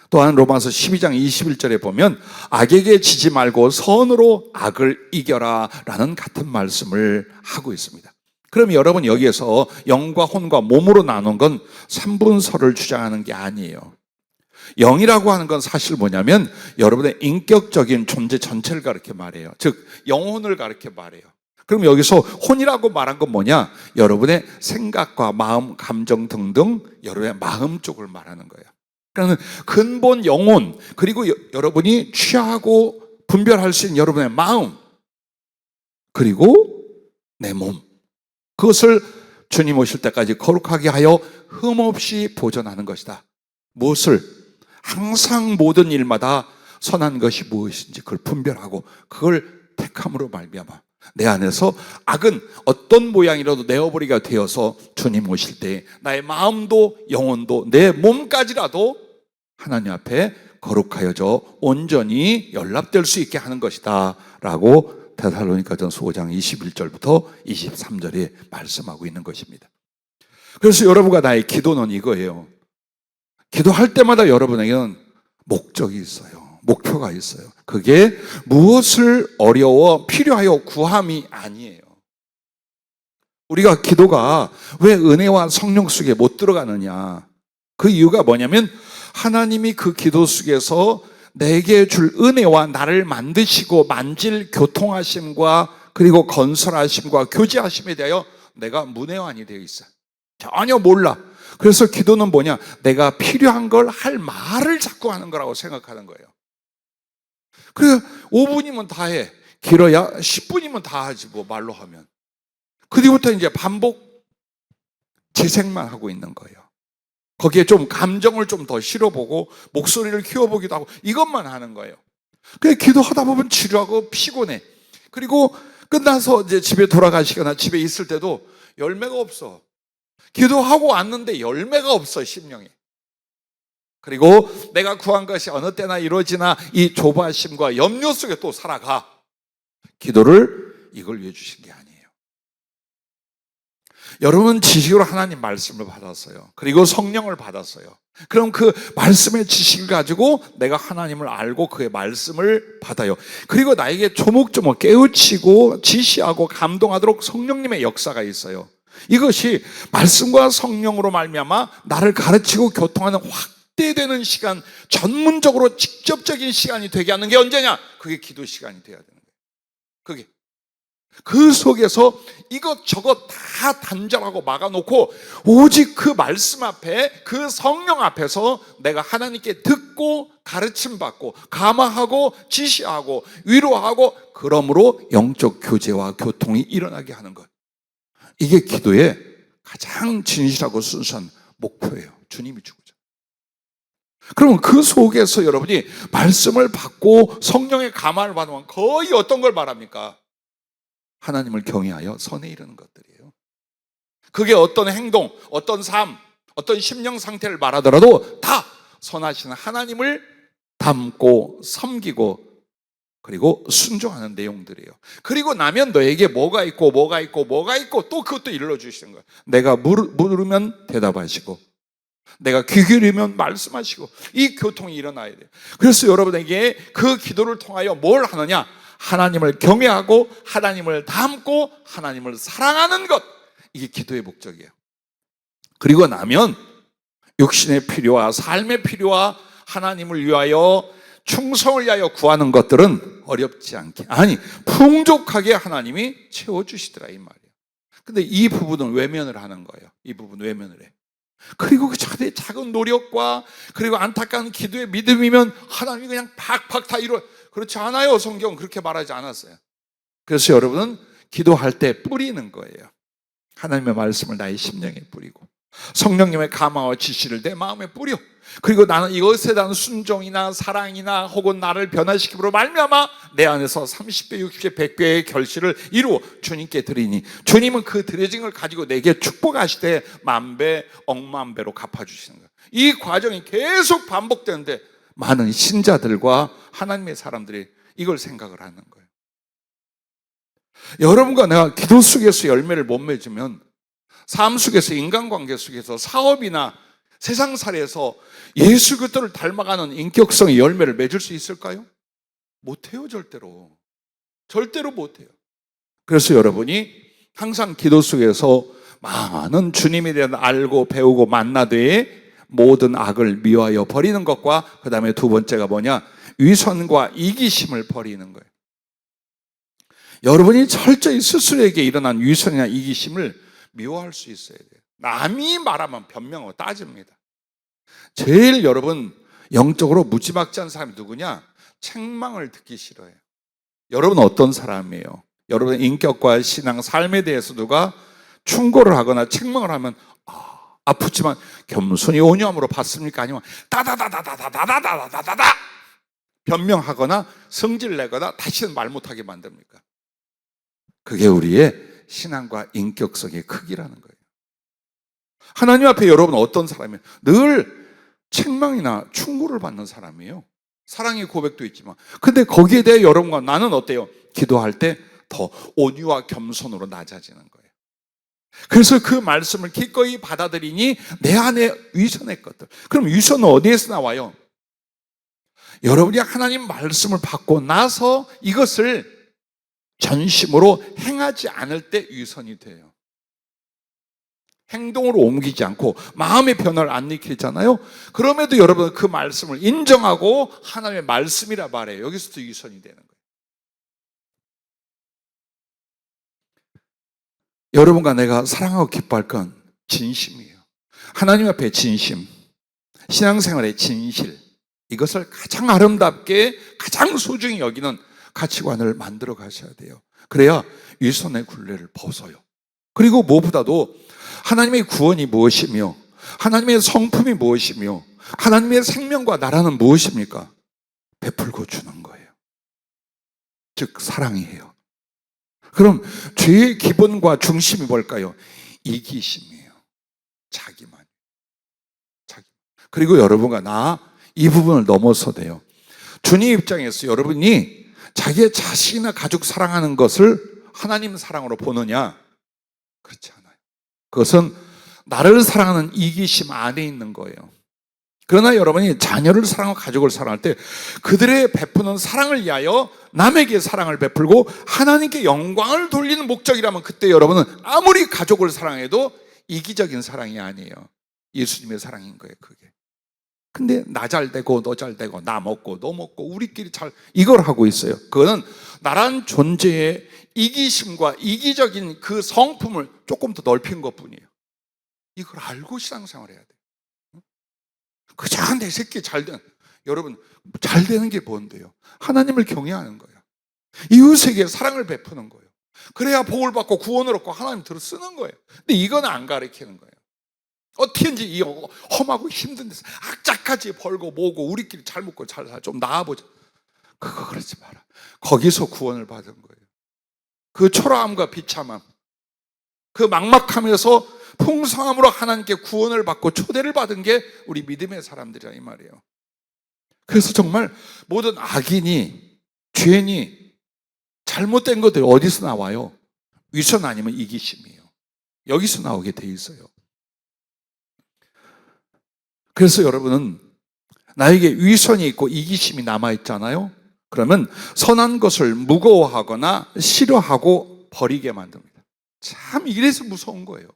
또한 로마서 12장 21절에 보면 악에게 지지 말고 선으로 악을 이겨라 라는 같은 말씀을 하고 있습니다. 그럼 여러분 여기에서 영과 혼과 몸으로 나눈 건 삼분설을 주장하는 게 아니에요. 영이라고 하는 건 사실 뭐냐면 여러분의 인격적인 존재 전체를 가르쳐 말해요. 즉 영혼을 가르쳐 말해요. 그럼 여기서 혼이라고 말한 건 뭐냐? 여러분의 생각과 마음, 감정 등등 여러분의 마음 쪽을 말하는 거예요. 그러니까 근본 영혼 그리고 여러분이 취하고 분별할 수 있는 여러분의 마음 그리고 내 몸 그것을 주님 오실 때까지 거룩하게 하여 흠없이 보존하는 것이다. 무엇을? 항상 모든 일마다 선한 것이 무엇인지 그걸 분별하고 그걸 택함으로 말미암아 내 안에서 악은 어떤 모양이라도 내어버리가 되어서 주님 오실 때 나의 마음도 영혼도 내 몸까지라도 하나님 앞에 거룩하여져 온전히 연락될 수 있게 하는 것이다 라고 데살로니가전서 5장 21절부터 23절에 말씀하고 있는 것입니다. 그래서 여러분과 나의 기도는 이거예요. 기도할 때마다 여러분에게는 목적이 있어요. 목표가 있어요. 그게 무엇을 어려워 필요하여 구함이 아니에요. 우리가 기도가 왜 은혜와 성령 속에 못 들어가느냐? 그 이유가 뭐냐면 하나님이 그 기도 속에서 내게 줄 은혜와 나를 만드시고 만질 교통하심과 그리고 건설하심과 교제하심에 대하여 내가 문외한이 되어 있어요. 전혀 몰라. 그래서 기도는 뭐냐? 내가 필요한 걸 할 말을 자꾸 하는 거라고 생각하는 거예요. 그래서 5분이면 다 해. 길어야 10분이면 다 하지 뭐 말로 하면. 그 뒤부터 이제 반복 재생만 하고 있는 거예요. 거기에 좀 감정을 좀 더 실어보고 목소리를 키워보기도 하고 이것만 하는 거예요. 그래 기도하다 보면 지루하고 피곤해. 그리고 끝나서 이제 집에 돌아가시거나 집에 있을 때도 열매가 없어. 기도하고 왔는데 열매가 없어 심령에. 그리고 내가 구한 것이 어느 때나 이루어지나 이 조바심과 염려 속에 또 살아가. 기도를 이걸 위해 주신 게 아니에요. 여러분 지식으로 하나님 말씀을 받았어요. 그리고 성령을 받았어요. 그럼 그 말씀의 지식을 가지고 내가 하나님을 알고 그의 말씀을 받아요. 그리고 나에게 조목조목 깨우치고 지시하고 감동하도록 성령님의 역사가 있어요. 이것이 말씀과 성령으로 말미암아 나를 가르치고 교통하는 확대되는 시간, 전문적으로 직접적인 시간이 되게 하는 게 언제냐? 그게 기도 시간이 돼야 되는 거예요. 그게 그 속에서 이것저것 다 단절하고 막아놓고 오직 그 말씀 앞에 그 성령 앞에서 내가 하나님께 듣고 가르침받고 감화하고 지시하고 위로하고 그러므로 영적 교제와 교통이 일어나게 하는 것. 이게 기도의 가장 진실하고 순수한 목표예요. 주님이 주고자. 그러면 그 속에서 여러분이 말씀을 받고 성령의 감화를 받으면 거의 어떤 걸 말합니까? 하나님을 경외하여 선에 이르는 것들이에요. 그게 어떤 행동, 어떤 삶, 어떤 심령 상태를 말하더라도 다 선하신 하나님을 닮고 섬기고 그리고 순종하는 내용들이에요. 그리고 나면 너에게 뭐가 있고 또 그것도 일러주시는 거예요. 내가 물으면 대답하시고 내가 귀 기울이면 말씀하시고 이 교통이 일어나야 돼요. 그래서 여러분에게 그 기도를 통하여 뭘 하느냐? 하나님을 경외하고 하나님을 닮고 하나님을 사랑하는 것. 이게 기도의 목적이에요. 그리고 나면 육신의 필요와 삶의 필요와 하나님을 위하여 충성을 위하여 구하는 것들은 어렵지 않게, 아니 풍족하게 하나님이 채워주시더라 이 말이에요. 근데 이 부분은 외면을 하는 거예요. 이 부분 외면을 해. 그리고 그 작은 노력과 그리고 안타까운 기도의 믿음이면 하나님이 그냥 팍팍 다 이루어. 그렇지 않아요. 성경은 그렇게 말하지 않았어요. 그래서 여러분은 기도할 때 뿌리는 거예요. 하나님의 말씀을 나의 심령에 뿌리고 성령님의 감화와 지시를 내 마음에 뿌려. 그리고 나는 이것에 대한 순종이나 사랑이나 혹은 나를 변화시킴으로 말미암아 내 안에서 30배, 60배, 100배의 결실을 이루어 주님께 드리니 주님은 그 드려진 걸 가지고 내게 축복하시되 만배, 억만배로 갚아주시는 거예요. 이 과정이 계속 반복되는데 많은 신자들과 하나님의 사람들이 이걸 생각을 하는 거예요. 여러분과 내가 기도 속에서 열매를 못 맺으면 삶 속에서, 인간관계 속에서, 사업이나 세상살이에서 예수 그리스도를 닮아가는 인격성의 열매를 맺을 수 있을까요? 못해요. 절대로. 절대로 못해요. 그래서 여러분이 항상 기도 속에서 많은 주님에 대한 알고 배우고 만나되 모든 악을 미워하여 버리는 것과 그 다음에 두 번째가 뭐냐? 위선과 이기심을 버리는 거예요. 여러분이 철저히 스스로에게 일어난 위선이나 이기심을 미워할 수 있어야 돼요. 남이 말하면 변명하고 따집니다. 제일 여러분 영적으로 무지막지한 사람이 누구냐? 책망을 듣기 싫어해요. 여러분 어떤 사람이에요? 여러분의 인격과 신앙, 삶에 대해서 누가 충고를 하거나 책망을 하면 아프지만 겸손히 온유함으로 받습니까? 아니면 따다다다다다다다다다다 변명하거나 성질 내거나 다시는 말 못하게 만듭니까? 그게 우리의 신앙과 인격성의 크기라는 거예요. 하나님 앞에 여러분 어떤 사람이에요? 늘 책망이나 충고를 받는 사람이에요. 사랑의 고백도 있지만. 근데 거기에 대해 여러분과 나는 어때요? 기도할 때 더 온유와 겸손으로 낮아지는 거예요. 그래서 그 말씀을 기꺼이 받아들이니 내 안에 위선의 것들. 그럼 위선은 어디에서 나와요? 여러분이 하나님 말씀을 받고 나서 이것을 전심으로 행하지 않을 때 위선이 돼요. 행동으로 옮기지 않고 마음의 변화를 안 일으키잖아요. 그럼에도 여러분 그 말씀을 인정하고 하나님의 말씀이라 말해요. 여기서도 위선이 되는 거예요. 여러분과 내가 사랑하고 기뻐할 건 진심이에요. 하나님 앞에 진심, 신앙생활의 진실, 이것을 가장 아름답게 가장 소중히 여기는 가치관을 만들어 가셔야 돼요. 그래야 위선의 굴레를 벗어요. 그리고 무엇보다도 하나님의 구원이 무엇이며 하나님의 성품이 무엇이며 하나님의 생명과 나라는 무엇입니까? 베풀고 주는 거예요. 즉 사랑이에요. 그럼 죄의 기본과 중심이 뭘까요? 이기심이에요. 자기만. 그리고 여러분과 나 이 부분을 넘어서 돼요. 주님 입장에서 여러분이 자기의 자식이나 가족 사랑하는 것을 하나님 사랑으로 보느냐? 그렇지 않아요. 그것은 나를 사랑하는 이기심 안에 있는 거예요. 그러나 여러분이 자녀를 사랑하고 가족을 사랑할 때 그들의 베푸는 사랑을 위하여 남에게 사랑을 베풀고 하나님께 영광을 돌리는 목적이라면 그때 여러분은 아무리 가족을 사랑해도 이기적인 사랑이 아니에요. 예수님의 사랑인 거예요, 그게. 근데 나 잘 되고 너 잘 되고 나 먹고 너 먹고 우리끼리 잘 이걸 하고 있어요. 그거는 나란 존재의 이기심과 이기적인 그 성품을 조금 더 넓힌 것뿐이에요. 이걸 알고 신앙생활을 해야 돼요. 그저 내 새끼 잘 되는, 여러분 잘 되는 게 뭔데요? 하나님을 경외하는 거예요. 이웃에게 사랑을 베푸는 거예요. 그래야 복을 받고 구원을 얻고 하나님 들어 쓰는 거예요. 근데 이건 안 가르치는 거예요. 어떻게든지 이 험하고 힘든 데서 악착같이 벌고 모으고 우리끼리 잘 먹고 잘 살아 좀 나아보자. 그거 그러지 마라. 거기서 구원을 받은 거예요. 그 초라함과 비참함, 그 막막함에서 풍성함으로 하나님께 구원을 받고 초대를 받은 게 우리 믿음의 사람들이라 이 말이에요. 그래서 정말 모든 악인이, 죄인이, 잘못된 것들이 어디서 나와요? 위선 아니면 이기심이에요. 여기서 나오게 돼 있어요. 그래서 여러분은 나에게 위선이 있고 이기심이 남아있잖아요. 그러면 선한 것을 무거워하거나 싫어하고 버리게 만듭니다. 참 이래서 무서운 거예요.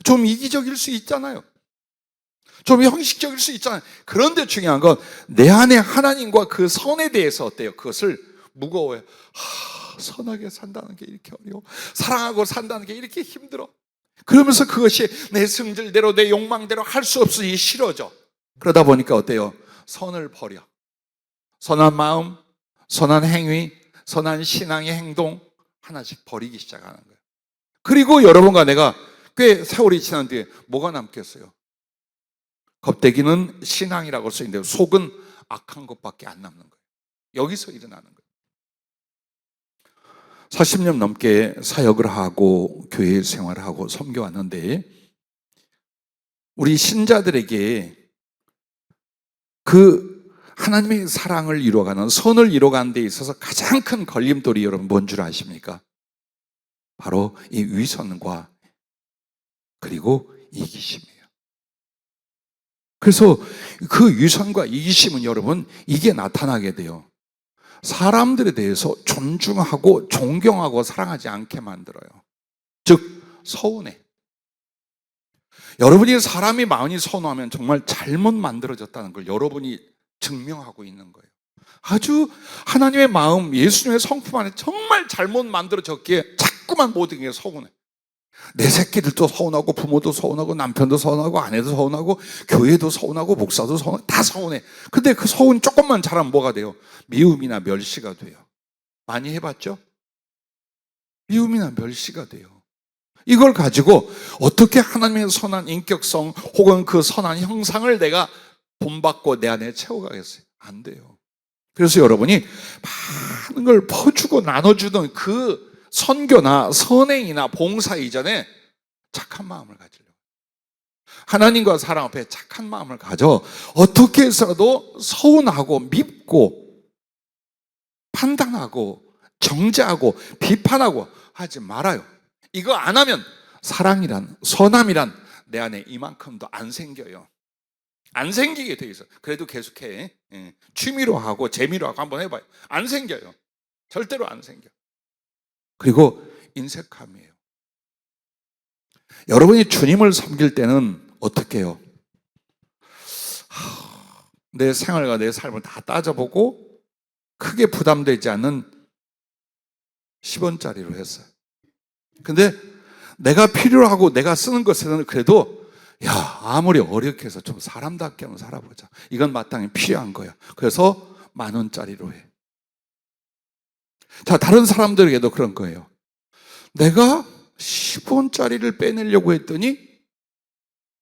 좀 이기적일 수 있잖아요. 좀 형식적일 수 있잖아요. 그런데 중요한 건 내 안에 하나님과 그 선에 대해서 어때요? 그것을 무거워요. 선하게 산다는 게 이렇게 어려워. 사랑하고 산다는 게 이렇게 힘들어. 그러면서 그것이 내 성질대로 내 욕망대로 할 수 없으니 싫어져. 그러다 보니까 어때요? 선을 버려. 선한 마음, 선한 행위, 선한 신앙의 행동 하나씩 버리기 시작하는 거예요. 그리고 여러분과 내가 꽤 세월이 지난 뒤에 뭐가 남겠어요? 껍데기는 신앙이라고 써있는데 속은 악한 것밖에 안 남는 거예요. 여기서 일어나는 거예요. 40년 넘게 사역을 하고 교회 생활을 하고 섬겨왔는데 우리 신자들에게 그 하나님의 사랑을 이루어가는 선을 이루어가는 데 있어서 가장 큰 걸림돌이 여러분 뭔 줄 아십니까? 바로 이 위선과 그리고 이기심이에요. 그래서 그 위선과 이기심은 여러분 이게 나타나게 돼요. 사람들에 대해서 존중하고 존경하고 사랑하지 않게 만들어요. 즉 서운해. 여러분이 사람이 마음이 서운하면 정말 잘못 만들어졌다는 걸 여러분이 증명하고 있는 거예요. 아주 하나님의 마음, 예수님의 성품 안에 정말 잘못 만들어졌기에 자꾸만 모든 게 서운해. 내 새끼들도 서운하고 부모도 서운하고 남편도 서운하고 아내도 서운하고 교회도 서운하고 목사도 서운하고 다 서운해. 근데 그 서운 조금만 잘하면 뭐가 돼요? 미움이나 멸시가 돼요. 많이 해봤죠? 미움이나 멸시가 돼요. 이걸 가지고 어떻게 하나님의 선한 인격성 혹은 그 선한 형상을 내가 본받고 내 안에 채워가겠어요? 안 돼요. 그래서 여러분이 많은 걸 퍼주고 나눠주던 그 선교나 선행이나 봉사 이전에 착한 마음을 가지려고. 하나님과 사람 앞에 착한 마음을 가져 어떻게 해서라도 서운하고 밉고 판단하고 정죄하고 비판하고 하지 말아요. 이거 안 하면 사랑이란 선함이란 내 안에 이만큼도 안 생겨요. 안 생기게 돼 있어. 그래도 계속해. 취미로 하고 재미로 하고 한번 해봐요. 안 생겨요. 절대로 안 생겨. 그리고 인색함이에요. 여러분이 주님을 섬길 때는 어떻게 해요? 내 생활과 내 삶을 다 따져보고 크게 부담되지 않는 10원짜리로 했어요. 근데 내가 필요로 하고 내가 쓰는 것에는 그래도 아무리 어렵게 해서 좀 사람답게 한번 살아보자. 이건 마땅히 필요한 거야. 그래서 10,000원짜리로 해. 자, 다른 사람들에게도 그런 거예요. 내가 10원짜리를 빼내려고 했더니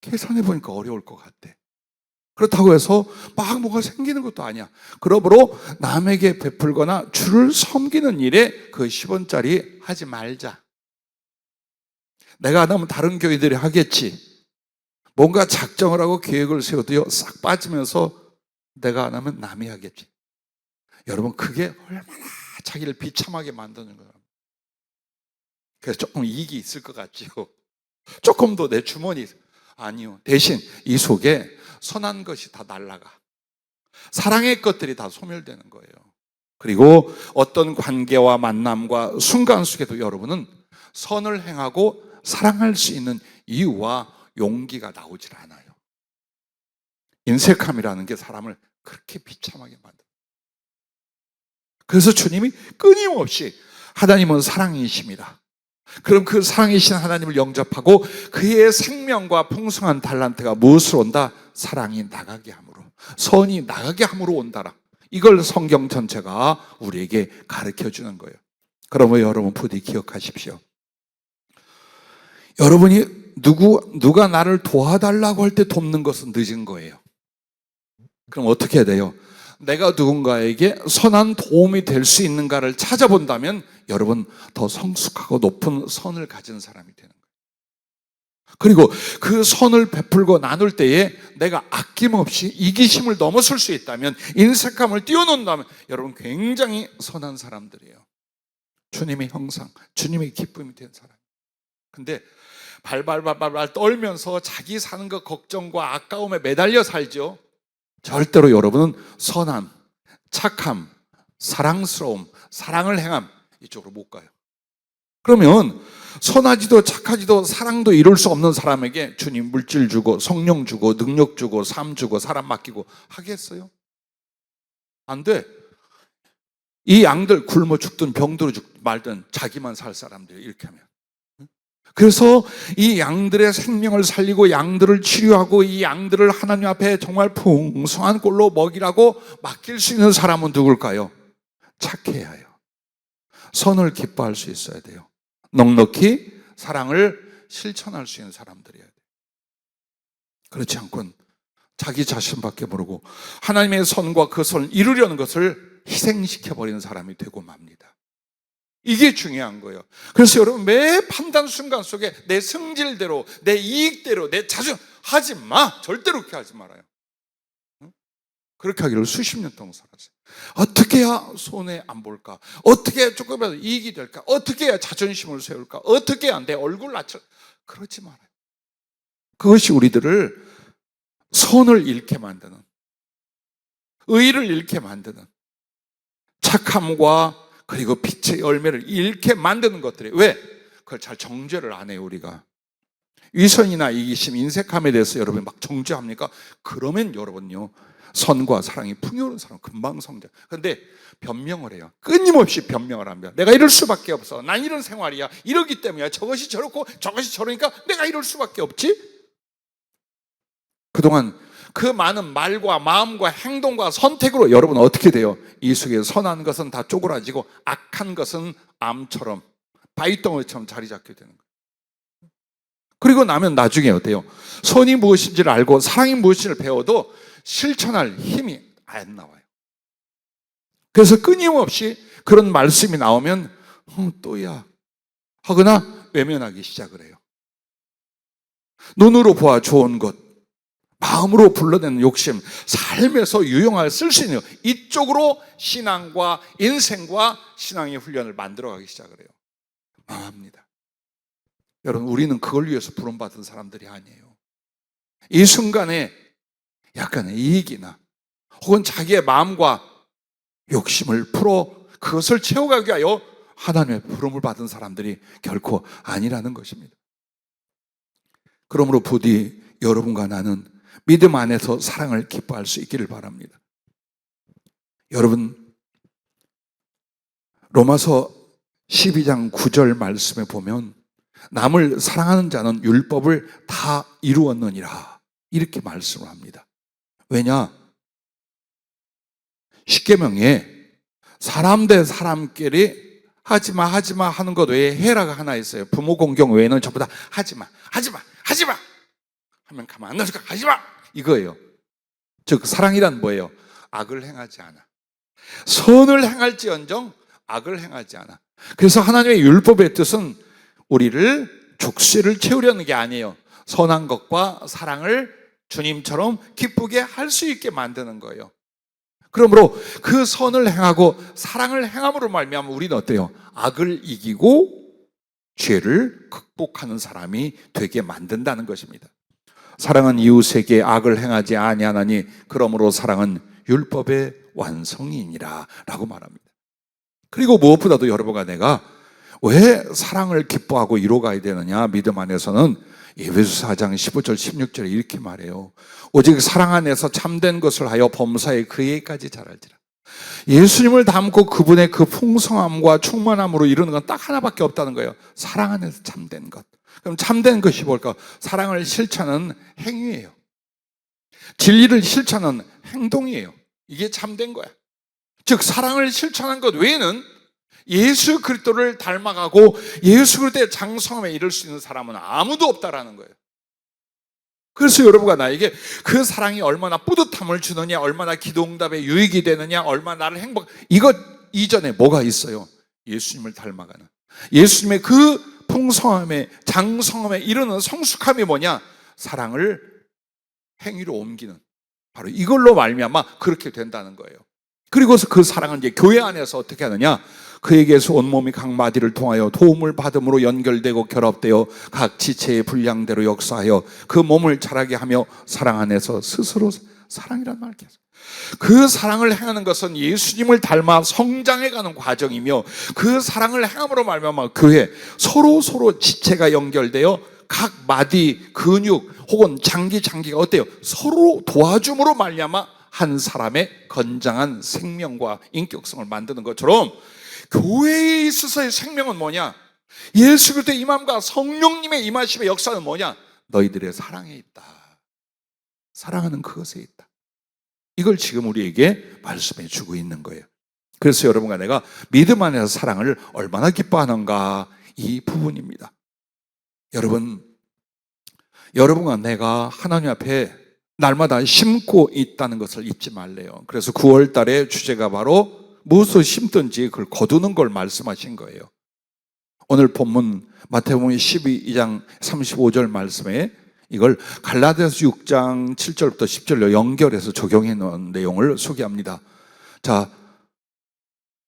계산해 보니까 어려울 것 같대. 그렇다고 해서 막 뭐가 생기는 것도 아니야. 그러므로 남에게 베풀거나 주를 섬기는 일에 그 10원짜리 하지 말자. 내가 안 하면 다른 교회들이 하겠지. 뭔가 작정을 하고 계획을 세워도요, 싹 빠지면서 내가 안 하면 남이 하겠지. 여러분, 그게 얼마나 자기를 비참하게 만드는 거예요. 그래서 조금 이익이 있을 것 같지요. 조금 더 내 주머니. 아니요. 대신 이 속에 선한 것이 다 날아가. 사랑의 것들이 다 소멸되는 거예요. 그리고 어떤 관계와 만남과 순간 속에도 여러분은 선을 행하고 사랑할 수 있는 이유와 용기가 나오질 않아요. 인색함이라는 게 사람을 그렇게 비참하게 만들어요. 그래서 주님이 끊임없이 하나님은 사랑이십니다. 그럼 그 사랑이신 하나님을 영접하고 그의 생명과 풍성한 달란트가 무엇으로 온다? 사랑이 나가게 함으로, 선이 나가게 함으로 온다라. 이걸 성경 전체가 우리에게 가르쳐 주는 거예요. 그러면 여러분 부디 기억하십시오. 여러분이 누가 나를 도와달라고 할 때 돕는 것은 늦은 거예요. 그럼 어떻게 해야 돼요? 내가 누군가에게 선한 도움이 될 수 있는가를 찾아본다면 여러분 더 성숙하고 높은 선을 가진 사람이 되는 거예요. 그리고 그 선을 베풀고 나눌 때에 내가 아낌없이 이기심을 넘어설 수 있다면, 인색함을 뛰어넘는다면 여러분 굉장히 선한 사람들이에요. 주님의 형상, 주님의 기쁨이 된 사람. 근데 발발발발 떨면서 자기 사는 것 걱정과 아까움에 매달려 살죠. 절대로 여러분은 선함, 착함, 사랑스러움, 사랑을 행함 이쪽으로 못 가요. 그러면 선하지도 착하지도 사랑도 이룰 수 없는 사람에게 주님 물질 주고 성령 주고 능력 주고 삶 주고 사람 맡기고 하겠어요? 안 돼. 이 양들 굶어 죽든 병들어 죽든 말든 자기만 살 사람들 이렇게 하면. 그래서 이 양들의 생명을 살리고 양들을 치료하고 이 양들을 하나님 앞에 정말 풍성한 꼴로 먹이라고 맡길 수 있는 사람은 누굴까요? 착해야 해요. 선을 기뻐할 수 있어야 돼요. 넉넉히 사랑을 실천할 수 있는 사람들이어야 돼요. 그렇지 않고는 자기 자신밖에 모르고 하나님의 선과 그 선을 이루려는 것을 희생시켜버리는 사람이 되고 맙니다. 이게 중요한 거예요. 그래서 여러분 매 판단 순간 속에 내 성질대로 내 이익대로 내 자주 하지 마. 절대로 그렇게 하지 말아요. 그렇게 하기를 수십 년 동안 살았어요. 어떻게 해야 손해 안 볼까? 어떻게 해야 조금이라도 이익이 될까? 어떻게 해야 자존심을 세울까? 어떻게 해야 내 얼굴 낮춰? 그러지 말아요. 그것이 우리들을 선을 잃게 만드는, 의를 잃게 만드는, 착함과 그리고 빛의 열매를 잃게 만드는 것들이에요. 왜? 그걸 잘 정죄를 안 해요, 우리가. 위선이나 이기심, 인색함에 대해서 여러분 막 정죄합니까? 그러면 여러분요, 선과 사랑이 풍요로운 사람 금방 성장. 그런데 변명을 해요. 끊임없이 변명을 합니다. 내가 이럴 수밖에 없어. 난 이런 생활이야. 이러기 때문이야. 저것이 저렇고 저것이 저러니까 내가 이럴 수밖에 없지? 그동안 그 많은 말과 마음과 행동과 선택으로 여러분 어떻게 돼요? 이 속에 선한 것은 다 쪼그라지고 악한 것은 암처럼 바위덩어리처럼 자리 잡게 되는 거예요. 그리고 나면 나중에 어때요? 선이 무엇인지를 알고 사랑이 무엇인지를 배워도 실천할 힘이 안 나와요. 그래서 끊임없이 그런 말씀이 나오면 또야 하거나 외면하기 시작을 해요. 눈으로 보아 좋은 것, 마음으로 불러내는 욕심, 삶에서 유용하게 쓸 수 있는 이쪽으로 신앙과 인생과 신앙의 훈련을 만들어가기 시작을 해요. 망합니다. 여러분, 우리는 그걸 위해서 부름받은 사람들이 아니에요. 이 순간에 약간의 이익이나 혹은 자기의 마음과 욕심을 풀어 그것을 채워가기 위하여 하나님의 부름을 받은 사람들이 결코 아니라는 것입니다. 그러므로 부디 여러분과 나는 믿음 안에서 사랑을 기뻐할 수 있기를 바랍니다. 여러분, 로마서 12장 9절 말씀에 보면 남을 사랑하는 자는 율법을 다 이루었느니라 이렇게 말씀을 합니다. 왜냐? 십계명에 사람 대 사람끼리 하지마 하는 것 외에 해라가 하나 있어요. 부모 공경 외에는 전부 다 하지마 하면 가만 안 놔줄까? 하지마! 이거예요. 즉 사랑이란 뭐예요? 악을 행하지 않아. 선을 행할지언정 악을 행하지 않아. 그래서 하나님의 율법의 뜻은 우리를 족쇄를 채우려는 게 아니에요. 선한 것과 사랑을 주님처럼 기쁘게 할 수 있게 만드는 거예요. 그러므로 그 선을 행하고 사랑을 행함으로 말미암아 우리는 어때요? 악을 이기고 죄를 극복하는 사람이 되게 만든다는 것입니다. 사랑은 이웃에게 악을 행하지 아니하나니 그러므로 사랑은 율법의 완성이니라 라고 말합니다. 그리고 무엇보다도 여러분과 내가 왜 사랑을 기뻐하고 이루어가야 되느냐? 믿음 안에서는 에베소 4장 15절 16절에 이렇게 말해요. 오직 사랑 안에서 참된 것을 하여 범사에 그에까지 자랄지라. 예수님을 닮고 그분의 그 풍성함과 충만함으로 이루는 건 딱 하나밖에 없다는 거예요. 사랑 안에서 참된 것. 그럼 참된 것이 뭘까? 사랑을 실천하는 행위예요. 진리를 실천하는 행동이에요. 이게 참된 거야. 즉 사랑을 실천한 것 외에는 예수 그리스도를 닮아가고 예수 그리스도의 장성함에 이를 수 있는 사람은 아무도 없다라는 거예요. 그래서 여러분과 나에게 그 사랑이 얼마나 뿌듯함을 주느냐, 얼마나 기도응답에 유익이 되느냐, 얼마나 나를 이것 이전에 뭐가 있어요? 예수님을 닮아가는 예수님의 그 풍성함에 장성함에 이르는 성숙함이 뭐냐? 사랑을 행위로 옮기는 바로 이걸로 말미암아 그렇게 된다는 거예요. 그리고서 그 사랑은 이제 교회 안에서 어떻게 하느냐? 그에게서 온몸이 각 마디를 통하여 도움을 받음으로 연결되고 결합되어 각 지체의 분량대로 역사하여 그 몸을 자라게 하며 사랑 안에서 스스로 사랑이란 말 계속 그 사랑을 행하는 것은 예수님을 닮아 성장해가는 과정이며, 그 사랑을 행함으로 말미암아 교회 서로 지체가 연결되어 각 마디, 근육 혹은 장기가 어때요? 서로 도와줌으로 말미암아 한 사람의 건장한 생명과 인격성을 만드는 것처럼, 교회에 있어서의 생명은 뭐냐? 예수 그리스도의 임함과 성령님의 임하심의 역사는 뭐냐? 너희들의 사랑에 있다. 사랑하는 그것에 있다. 이걸 지금 우리에게 말씀해 주고 있는 거예요. 그래서 여러분과 내가 믿음 안에서 사랑을 얼마나 기뻐하는가, 이 부분입니다. 여러분과 내가 하나님 앞에 날마다 심고 있다는 것을 잊지 말래요. 그래서 9월 달에 주제가 바로 무엇을 심든지 그걸 거두는 걸 말씀하신 거예요. 오늘 본문 마태복음 12장 35절 말씀에 이걸 갈라디아서 6장 7절부터 10절로 연결해서 적용해 놓은 내용을 소개합니다. 자,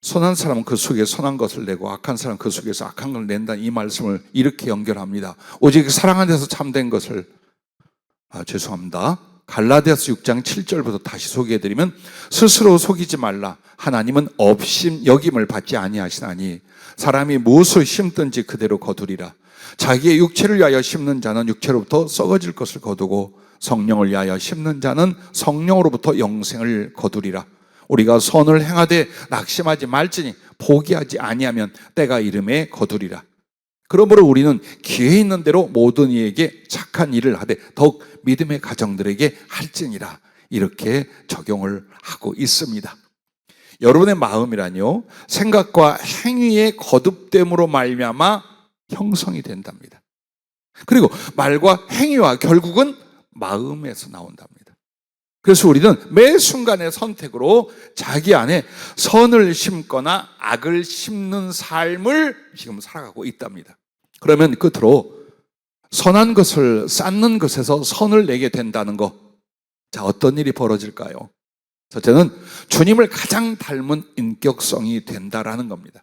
선한 사람은 그 속에 선한 것을 내고 악한 사람은 그 속에서 악한 걸 낸다는 이 말씀을 이렇게 연결합니다. 오직 사랑 안에서 참된 것을, 죄송합니다. 갈라디아서 6장 7절부터 다시 소개해드리면, 스스로 속이지 말라. 하나님은 업심 여김을 받지 아니하시나니 사람이 무엇을 심든지 그대로 거두리라. 자기의 육체를 위하여 심는 자는 육체로부터 썩어질 것을 거두고 성령을 위하여 심는 자는 성령으로부터 영생을 거두리라. 우리가 선을 행하되 낙심하지 말지니 포기하지 아니하면 때가 이름에 거두리라. 그러므로 우리는 기회 있는 대로 모든 이에게 착한 일을 하되 더욱 믿음의 가정들에게 할지니라. 이렇게 적용을 하고 있습니다. 여러분의 마음이라뇨, 생각과 행위의 거듭됨으로 말미암아 형성이 된답니다. 그리고 말과 행위와 결국은 마음에서 나온답니다. 그래서 우리는 매 순간의 선택으로 자기 안에 선을 심거나 악을 심는 삶을 지금 살아가고 있답니다. 그러면 끝으로 선한 것을 쌓는 것에서 선을 내게 된다는 것, 자, 어떤 일이 벌어질까요? 첫째는 주님을 가장 닮은 인격성이 된다라는 겁니다.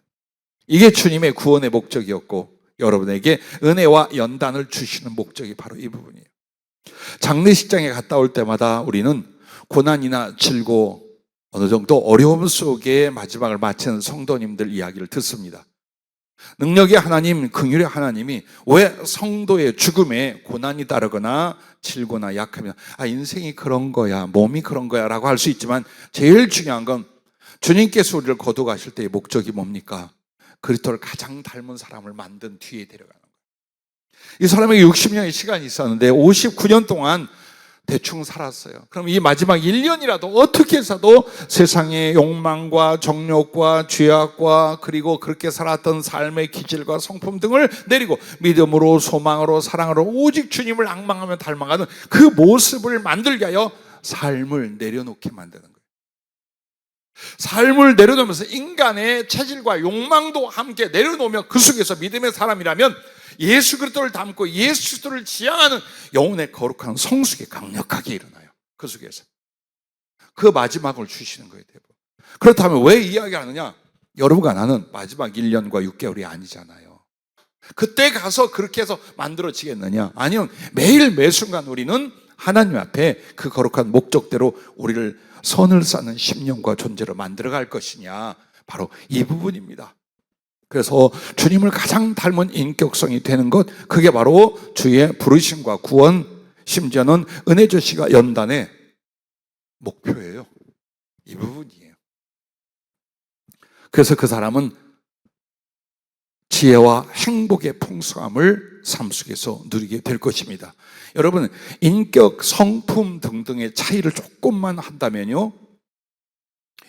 이게 주님의 구원의 목적이었고 여러분에게 은혜와 연단을 주시는 목적이 바로 이 부분이에요. 장례식장에 갔다 올 때마다 우리는 고난이나 질고 어느 정도 어려움 속에 마지막을 마치는 성도님들 이야기를 듣습니다. 능력의 하나님, 긍휼의 하나님이 왜 성도의 죽음에 고난이 따르거나 질거나 약하면 인생이 그런 거야, 몸이 그런 거야 라고 할 수 있지만, 제일 중요한 건 주님께서 우리를 거둬가실 때의 목적이 뭡니까? 그리스도를 가장 닮은 사람을 만든 뒤에 데려가는 거예요. 이 사람에게 60년의 시간이 있었는데 59년 동안 대충 살았어요. 그럼 이 마지막 1년이라도 어떻게 해서도 세상의 욕망과 정욕과 죄악과 그리고 그렇게 살았던 삶의 기질과 성품 등을 내리고 믿음으로, 소망으로, 사랑으로 오직 주님을 앙망하며 닮아가는 그 모습을 만들게 하여 삶을 내려놓게 만드는 거예요. 삶을 내려놓으면서 인간의 체질과 욕망도 함께 내려놓으며 그 속에서 믿음의 사람이라면 예수 그리스도를 닮고 예수 그리스도를 지향하는 영혼의 거룩한 성숙이 강력하게 일어나요. 그 속에서 그 마지막을 주시는 거예요. 대부분. 그렇다면 왜 이야기하느냐? 여러분과 나는 마지막 1년과 6개월이 아니잖아요. 그때 가서 그렇게 해서 만들어지겠느냐? 아니면 매일 매순간 우리는 하나님 앞에 그 거룩한 목적대로 우리를 선을 쌓는 심령과 존재로 만들어갈 것이냐? 바로 이 부분입니다. 그래서 주님을 가장 닮은 인격성이 되는 것, 그게 바로 주의 부르심과 구원, 심지어는 은혜 주시가 연단의 목표예요. 이 부분이에요. 그래서 그 사람은 지혜와 행복의 풍성함을 삶 속에서 누리게 될 것입니다. 여러분, 인격, 성품 등등의 차이를 조금만 한다면요,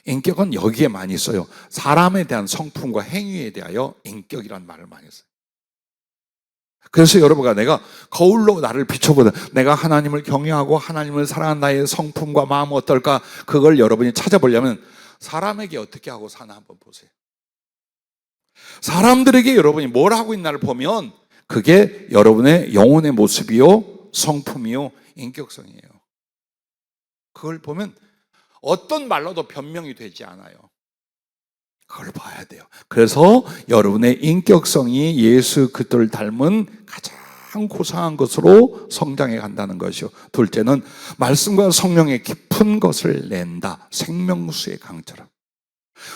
인격은 여기에 많이 써요. 사람에 대한 성품과 행위에 대하여 인격이라는 말을 많이 써요. 그래서 여러분과 내가 거울로 나를 비춰보다 내가 하나님을 경외하고 하나님을 사랑하는 나의 성품과 마음은 어떨까? 그걸 여러분이 찾아보려면 사람에게 어떻게 하고 사나 한번 보세요. 사람들에게 여러분이 뭘 하고 있나를 보면 그게 여러분의 영혼의 모습이요, 성품이요, 인격성이에요. 그걸 보면 어떤 말로도 변명이 되지 않아요. 그걸 봐야 돼요. 그래서 여러분의 인격성이 예수 그리스도를 닮은 가장 고상한 것으로 성장해 간다는 것이요. 둘째는 말씀과 성령의 깊은 깊은 것을 낸다. 생명수의 강처럼.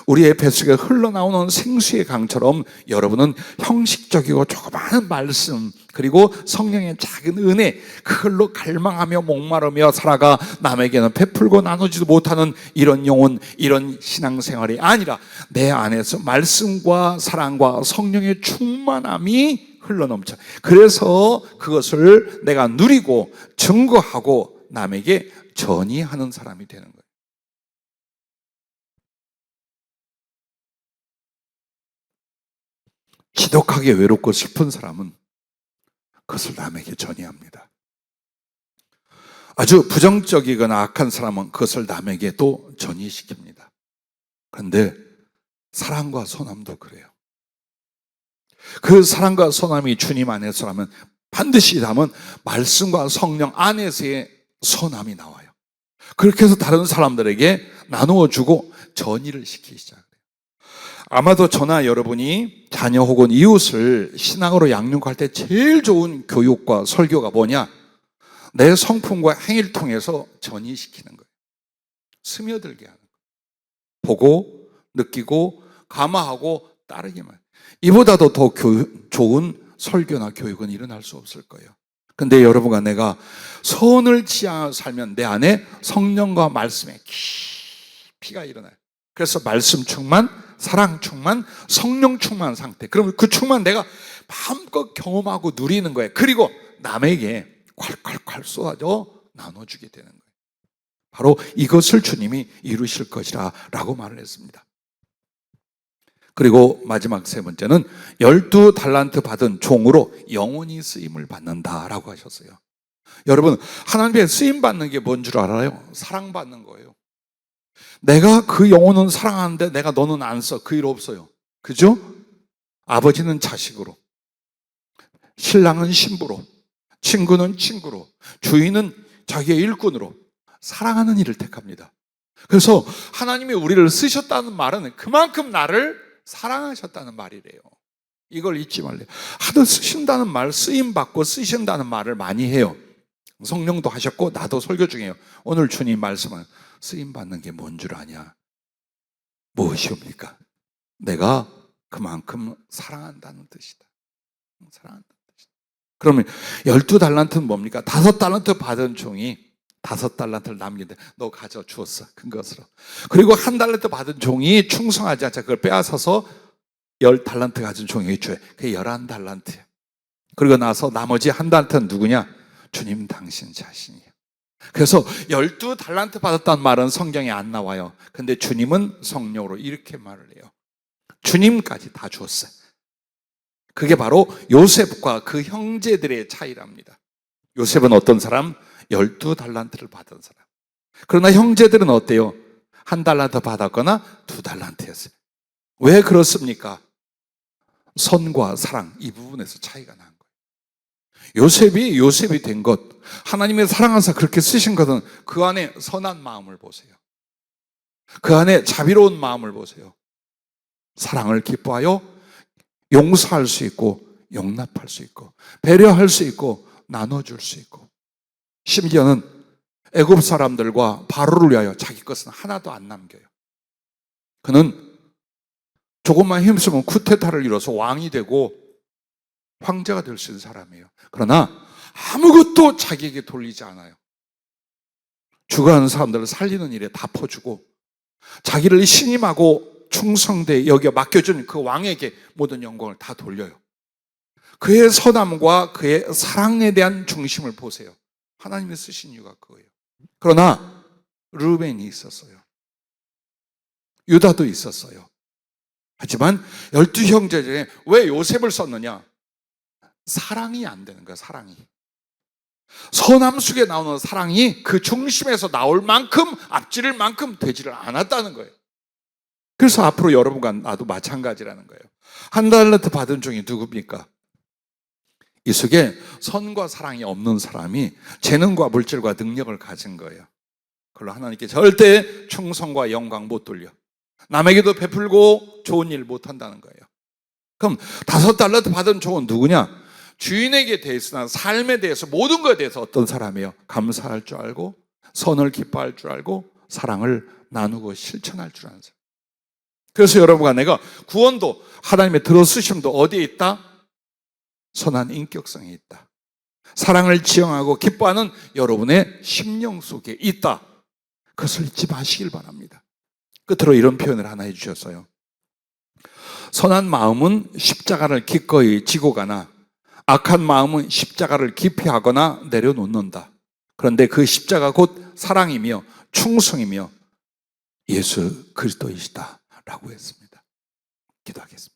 우리의 뱃속에 흘러나오는 생수의 강처럼 여러분은 형식적이고 조그마한 말씀 그리고 성령의 작은 은혜, 그걸로 갈망하며 목마르며 살아가 남에게는 베풀고 나누지도 못하는 이런 영혼, 이런 신앙생활이 아니라 내 안에서 말씀과 사랑과 성령의 충만함이 흘러넘쳐. 그래서 그것을 내가 누리고 증거하고 남에게 전이하는 사람이 되는 거예요. 지독하게 외롭고 슬픈 사람은 그것을 남에게 전이합니다. 아주 부정적이거나 악한 사람은 그것을 남에게 또 전이시킵니다. 그런데 사랑과 선함도 그래요. 그 사랑과 선함이 주님 안에서라면 반드시 담은 말씀과 성령 안에서의 선함이 나와요. 그렇게 해서 다른 사람들에게 나누어 주고 전이를 시키기 시작해요. 아마도 저나 여러분이 자녀 혹은 이웃을 신앙으로 양육할 때 제일 좋은 교육과 설교가 뭐냐? 내 성품과 행위를 통해서 전이시키는 거예요. 스며들게 하는 거예요. 보고, 느끼고, 감화하고 따르기만. 이보다도 더 좋은 설교나 교육은 일어날 수 없을 거예요. 근데 여러분과 내가 선을 지향하여 살면 내 안에 성령과 말씀의 깊이가 일어나요. 그래서 말씀 충만, 사랑 충만, 성령 충만 상태. 그러면 그 충만 내가 마음껏 경험하고 누리는 거예요. 그리고 남에게 콸콸콸 쏟아져 나눠주게 되는 거예요. 바로 이것을 주님이 이루실 것이라 라고 말을 했습니다. 그리고 마지막 세 번째는 12달란트 받은 종으로 영원히 쓰임을 받는다라고 하셨어요. 여러분, 하나님의 쓰임 받는 게 뭔 줄 알아요? 사랑받는 거예요. 내가 그 영혼은 사랑하는데 내가 너는 안 써. 그 일 없어요. 그죠? 아버지는 자식으로, 신랑은 신부로, 친구는 친구로, 주인은 자기의 일꾼으로 사랑하는 일을 택합니다. 그래서 하나님이 우리를 쓰셨다는 말은 그만큼 나를 사랑하셨다는 말이래요. 이걸 잊지 말래요. 하도 쓰신다는 말, 쓰임받고 쓰신다는 말을 많이 해요. 성령도 하셨고 나도 설교 중이에요. 오늘 주님 말씀은 쓰임받는 게 뭔 줄 아냐? 무엇이옵니까? 내가 그만큼 사랑한다는 뜻이다. 사랑한다는 뜻이다. 그러면 12달란트는 뭡니까? 5달란트 받은 종이 5달란트를 남긴데 너 가져 주었어. 큰 것으로. 그리고 1달란트 받은 종이 충성하지 않자 그걸 빼앗아서 10달란트 가진 종에게 줘요. 그게 11달란트예요. 그리고 나서 나머지 1달란트는 누구냐? 주님 당신 자신이에요. 그래서 12달란트 받았다는 말은 성경에 안 나와요. 근데 주님은 성령으로 이렇게 말을 해요. 주님까지 다 주었어요. 그게 바로 요셉과 그 형제들의 차이랍니다. 요셉은 어떤 사람? 12달란트를 받은 사람. 그러나 형제들은 어때요? 1달란트 받았거나 2달란트였어요. 왜 그렇습니까? 선과 사랑, 이 부분에서 차이가 난 거예요. 요셉이 된 것, 하나님의 사랑하사 그렇게 쓰신 것은 그 안에 선한 마음을 보세요. 그 안에 자비로운 마음을 보세요. 사랑을 기뻐하여 용서할 수 있고 용납할 수 있고 배려할 수 있고 나눠줄 수 있고, 심지어는 애굽 사람들과 바로를 위하여 자기 것은 하나도 안 남겨요. 그는 조금만 힘쓰면 쿠데타를 이뤄서 왕이 되고 황제가 될 수 있는 사람이에요. 그러나 아무것도 자기에게 돌리지 않아요. 죽어가는 사람들을 살리는 일에 다 퍼주고 자기를 신임하고 충성되게 여겨 맡겨준 그 왕에게 모든 영광을 다 돌려요. 그의 선함과 그의 사랑에 대한 중심을 보세요. 하나님이 쓰신 이유가 그거예요. 그러나 르우벤이 있었어요. 유다도 있었어요. 하지만 12형제 중에 왜 요셉을 썼느냐? 사랑이 안 되는 거야, 사랑이. 선함 속에 나오는 사랑이 그 중심에서 나올 만큼, 앞지를 만큼 되지를 않았다는 거예요. 그래서 앞으로 여러분과 나도 마찬가지라는 거예요. 1달란트 받은 종이 누굽니까? 이 속에 선과 사랑이 없는 사람이 재능과 물질과 능력을 가진 거예요. 그걸로 하나님께 절대 충성과 영광 못 돌려. 남에게도 베풀고 좋은 일 못 한다는 거예요. 그럼 5달란트 받은 종은 누구냐? 주인에게 대해서나 삶에 대해서 모든 것에 대해서 어떤 사람이에요? 감사할 줄 알고 선을 기뻐할 줄 알고 사랑을 나누고 실천할 줄 아는 사람. 그래서 여러분과 내가 구원도 하나님의 들어쓰심도 어디에 있다? 선한 인격성에 있다. 사랑을 지향하고 기뻐하는 여러분의 심령 속에 있다. 그것을 잊지 마시길 바랍니다. 끝으로 이런 표현을 하나 해주셨어요. 선한 마음은 십자가를 기꺼이 지고 가나 악한 마음은 십자가를 기피하거나 내려놓는다. 그런데 그 십자가 곧 사랑이며 충성이며 예수 그리스도이시다 라고 했습니다. 기도하겠습니다.